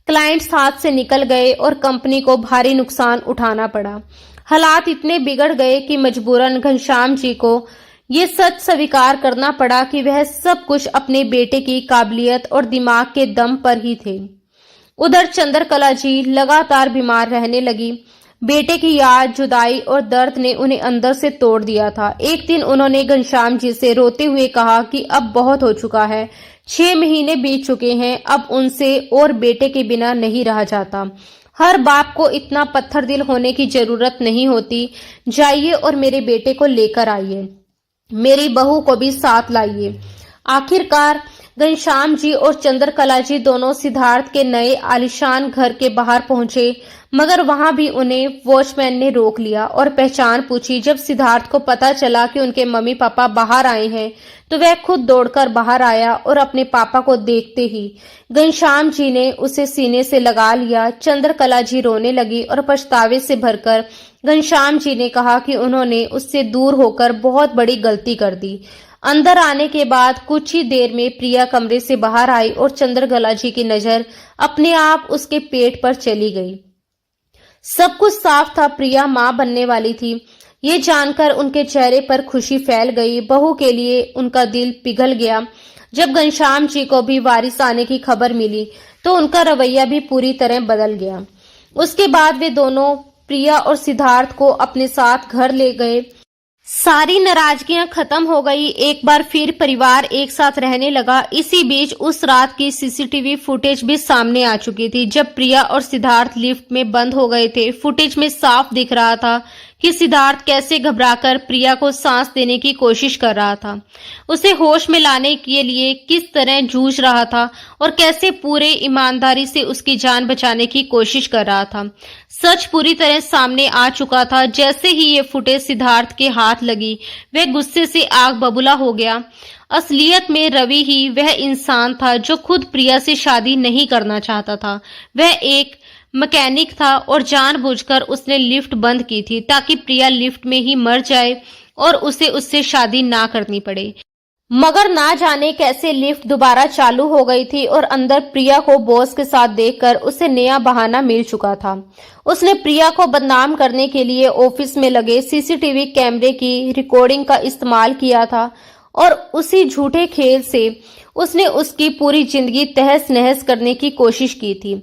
क्लाइंट्स हाथ से निकल गए और कंपनी को भारी नुकसान उठाना पड़ा। हालात इतने बिगड़ गए कि मजबूरन घनश्याम जी को ये सच स्वीकार करना पड़ा कि वह सब कुछ अपने बेटे की काबिलियत और दिमाग के दम पर ही थे। उधर चंद्रकला जी लगातार बीमार रहने लगी। बेटे की याद, जुदाई और दर्द ने उन्हें अंदर से तोड़ दिया था। एक दिन उन्होंने घनश्याम जी से रोते हुए कहा कि अब बहुत हो चुका है, 6 महीने बीत चुके हैं, अब उनसे और बेटे के बिना नहीं रहा जाता। हर बाप को इतना पत्थर दिल होने की जरूरत नहीं होती। जाइए और मेरे बेटे को लेकर आइए, मेरी बहू को भी साथ लाइए। आखिरकार घनश्याम जी और चंद्रकला जी दोनों सिद्धार्थ के नए आलीशान घर के बाहर पहुंचे, मगर वहां भी उन्हें वॉचमैन ने रोक लिया और पहचान पूछी। जब सिद्धार्थ को पता चला कि उनके मम्मी पापा बाहर आए हैं, तो वह खुद दौड़कर बाहर आया और अपने पापा को देखते ही घनश्याम जी ने उसे सीने से लगा लिया। चंद्रकला जी रोने लगी और पछतावे से भरकर घनश्याम जी ने कहा कि उन्होंने उससे दूर होकर बहुत बड़ी गलती कर दी। अंदर आने के बाद कुछ ही देर में प्रिया कमरे से बाहर आई और चंद्रकला जी की नजर अपने आप उसके पेट पर चली गई। सब कुछ साफ था, प्रिया मां बनने वाली थी। ये जानकर उनके चेहरे पर खुशी फैल गई। बहू के लिए उनका दिल पिघल गया। जब घनश्याम जी को भी वारिस आने की खबर मिली, तो उनका रवैया भी पूरी तरह बदल गया। उसके बाद वे दोनों प्रिया और सिद्धार्थ को अपने साथ घर ले गए। सारी नाराजगियां खत्म हो गई। एक बार फिर परिवार एक साथ रहने लगा। इसी बीच उस रात की सीसीटीवी फुटेज भी सामने आ चुकी थी, जब प्रिया और सिद्धार्थ लिफ्ट में बंद हो गए थे। फुटेज में साफ दिख रहा था कि सिद्धार्थ कैसे घबराकर प्रिया को सांस देने की कोशिश कर रहा था, उसे होश में लाने के लिए किस तरह जूझ रहा था और कैसे पूरे ईमानदारी से उसकी जान बचाने की कोशिश कर रहा था। सच पूरी तरह सामने आ चुका था। जैसे ही ये फुटेज सिद्धार्थ के हाथ लगी, वह गुस्से से आग बबूला हो गया। असलियत में रवि ही वह इंसान था जो खुद प्रिया से शादी नहीं करना चाहता था। वह एक मैकेनिक था और जानबूझकर उसने लिफ्ट बंद की थी ताकि प्रिया लिफ्ट में ही मर जाए और उसे उससे शादी ना करनी पड़े। मगर ना जाने कैसे लिफ्ट दोबारा चालू हो गई थी और अंदर प्रिया को बॉस के साथ देखकर उसे नया बहाना मिल चुका था। उसने प्रिया को बदनाम करने के लिए ऑफिस में लगे सीसीटीवी कैमरे की रिकॉर्डिंग का इस्तेमाल किया था और उसी झूठे खेल से उसने उसकी पूरी जिंदगी तहस नहस करने की कोशिश की थी।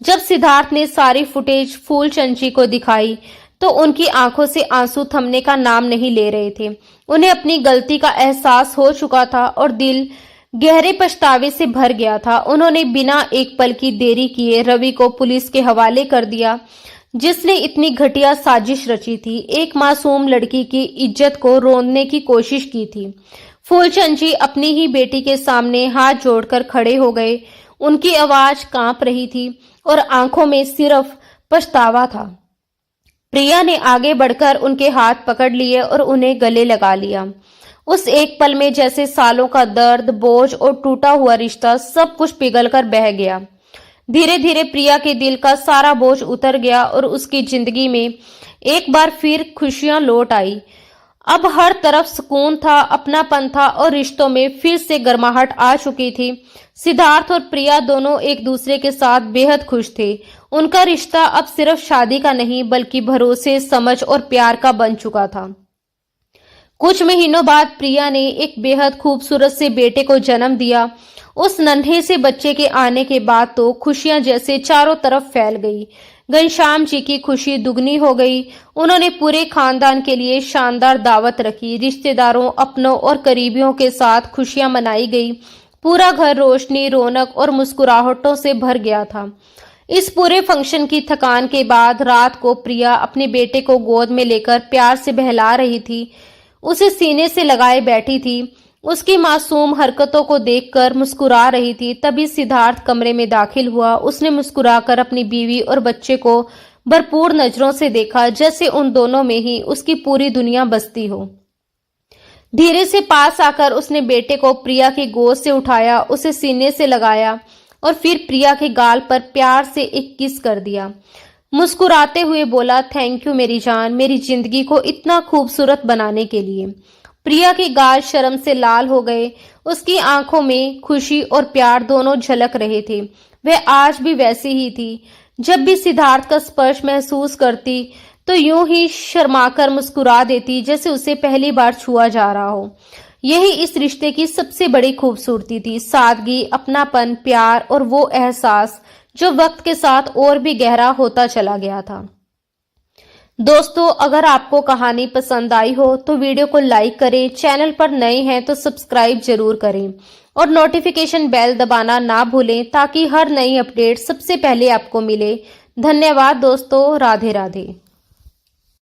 जब सिद्धार्थ ने सारी फुटेज फूलचंद जी को दिखाई, तो उनकी आंखों से आंसू थमने का नाम नहीं ले रहे थे। उन्हें अपनी गलती का एहसास हो चुका था और दिल गहरे पछतावे से भर गया था। उन्होंने बिना एक पल की देरी किए रवि को पुलिस के हवाले कर दिया, जिसने इतनी घटिया साजिश रची थी। एक मासूम लड़की की इज्जत को रौंदने की कोशिश की थी। फूलचंद जी अपनी ही बेटी के सामने हाथ जोड़कर खड़े हो गए। उनकी आवाज कांप रही थी और आंखों में सिर्फ पछतावा था। प्रिया ने आगे बढ़कर उनके हाथ पकड़ लिए और उन्हें गले लगा लिया। उस एक पल में जैसे सालों का दर्द, बोझ और टूटा हुआ रिश्ता सब कुछ पिघलकर बह गया। धीरे धीरे प्रिया के दिल का सारा बोझ उतर गया और उसकी जिंदगी में एक बार फिर खुशियां लौट आई। अब हर तरफ सुकून था, अपनापन था और रिश्तों में फिर से गर्माहट आ चुकी थी। सिद्धार्थ और प्रिया दोनों एक दूसरे के साथ बेहद खुश थे। उनका रिश्ता अब सिर्फ शादी का नहीं, बल्कि भरोसे, समझ और प्यार का बन चुका था। कुछ महीनों बाद प्रिया ने एक बेहद खूबसूरत से बेटे को जन्म दिया। उस नन्हे से बच्चे के आने के बाद तो खुशियां जैसे चारों तरफ फैल गई। घनश्याम जी की खुशी दुगनी हो गई। उन्होंने पूरे खानदान के लिए शानदार दावत रखी। रिश्तेदारों, अपनों और करीबियों के साथ खुशियां मनाई गई। पूरा घर रोशनी, रौनक और मुस्कुराहटों से भर गया था। इस पूरे फंक्शन की थकान के बाद रात को प्रिया अपने बेटे को गोद में लेकर प्यार से बहला रही थी। उसे सीने से लगाए बैठी थी। उसकी मासूम हरकतों को देखकर मुस्कुरा रही थी। तभी सिद्धार्थ कमरे में दाखिल हुआ। उसने मुस्कुराकर अपनी बीवी और बच्चे को भरपूर नजरों से देखा, जैसे उन दोनों में ही उसकी पूरी दुनिया बसती हो। धीरे से पास आकर उसने बेटे को प्रिया की गोद से उठाया, उसे सीने से लगाया और फिर प्रिया के गाल पर प्यार से एक किस कर दिया। मुस्कुराते हुए बोला, थैंक यू मेरी जान, मेरी जिंदगी को इतना खूबसूरत बनाने के लिए। प्रिया के गाल शर्म से लाल हो गए। उसकी आंखों में खुशी और प्यार दोनों झलक रहे थे। वह आज भी वैसी ही थी। जब भी सिद्धार्थ का स्पर्श महसूस करती तो यूं ही शर्माकर मुस्कुरा देती, जैसे उसे पहली बार छुआ जा रहा हो। यही इस रिश्ते की सबसे बड़ी खूबसूरती थी, सादगी, अपनापन, प्यार और वो एहसास जो वक्त के साथ और भी गहरा होता चला गया था। दोस्तों, अगर आपको कहानी पसंद आई हो तो वीडियो को लाइक करें, चैनल पर नए हैं तो सब्सक्राइब जरूर करें और नोटिफिकेशन बेल दबाना ना भूलें ताकि हर नई अपडेट सबसे पहले आपको मिले। धन्यवाद दोस्तों, राधे राधे।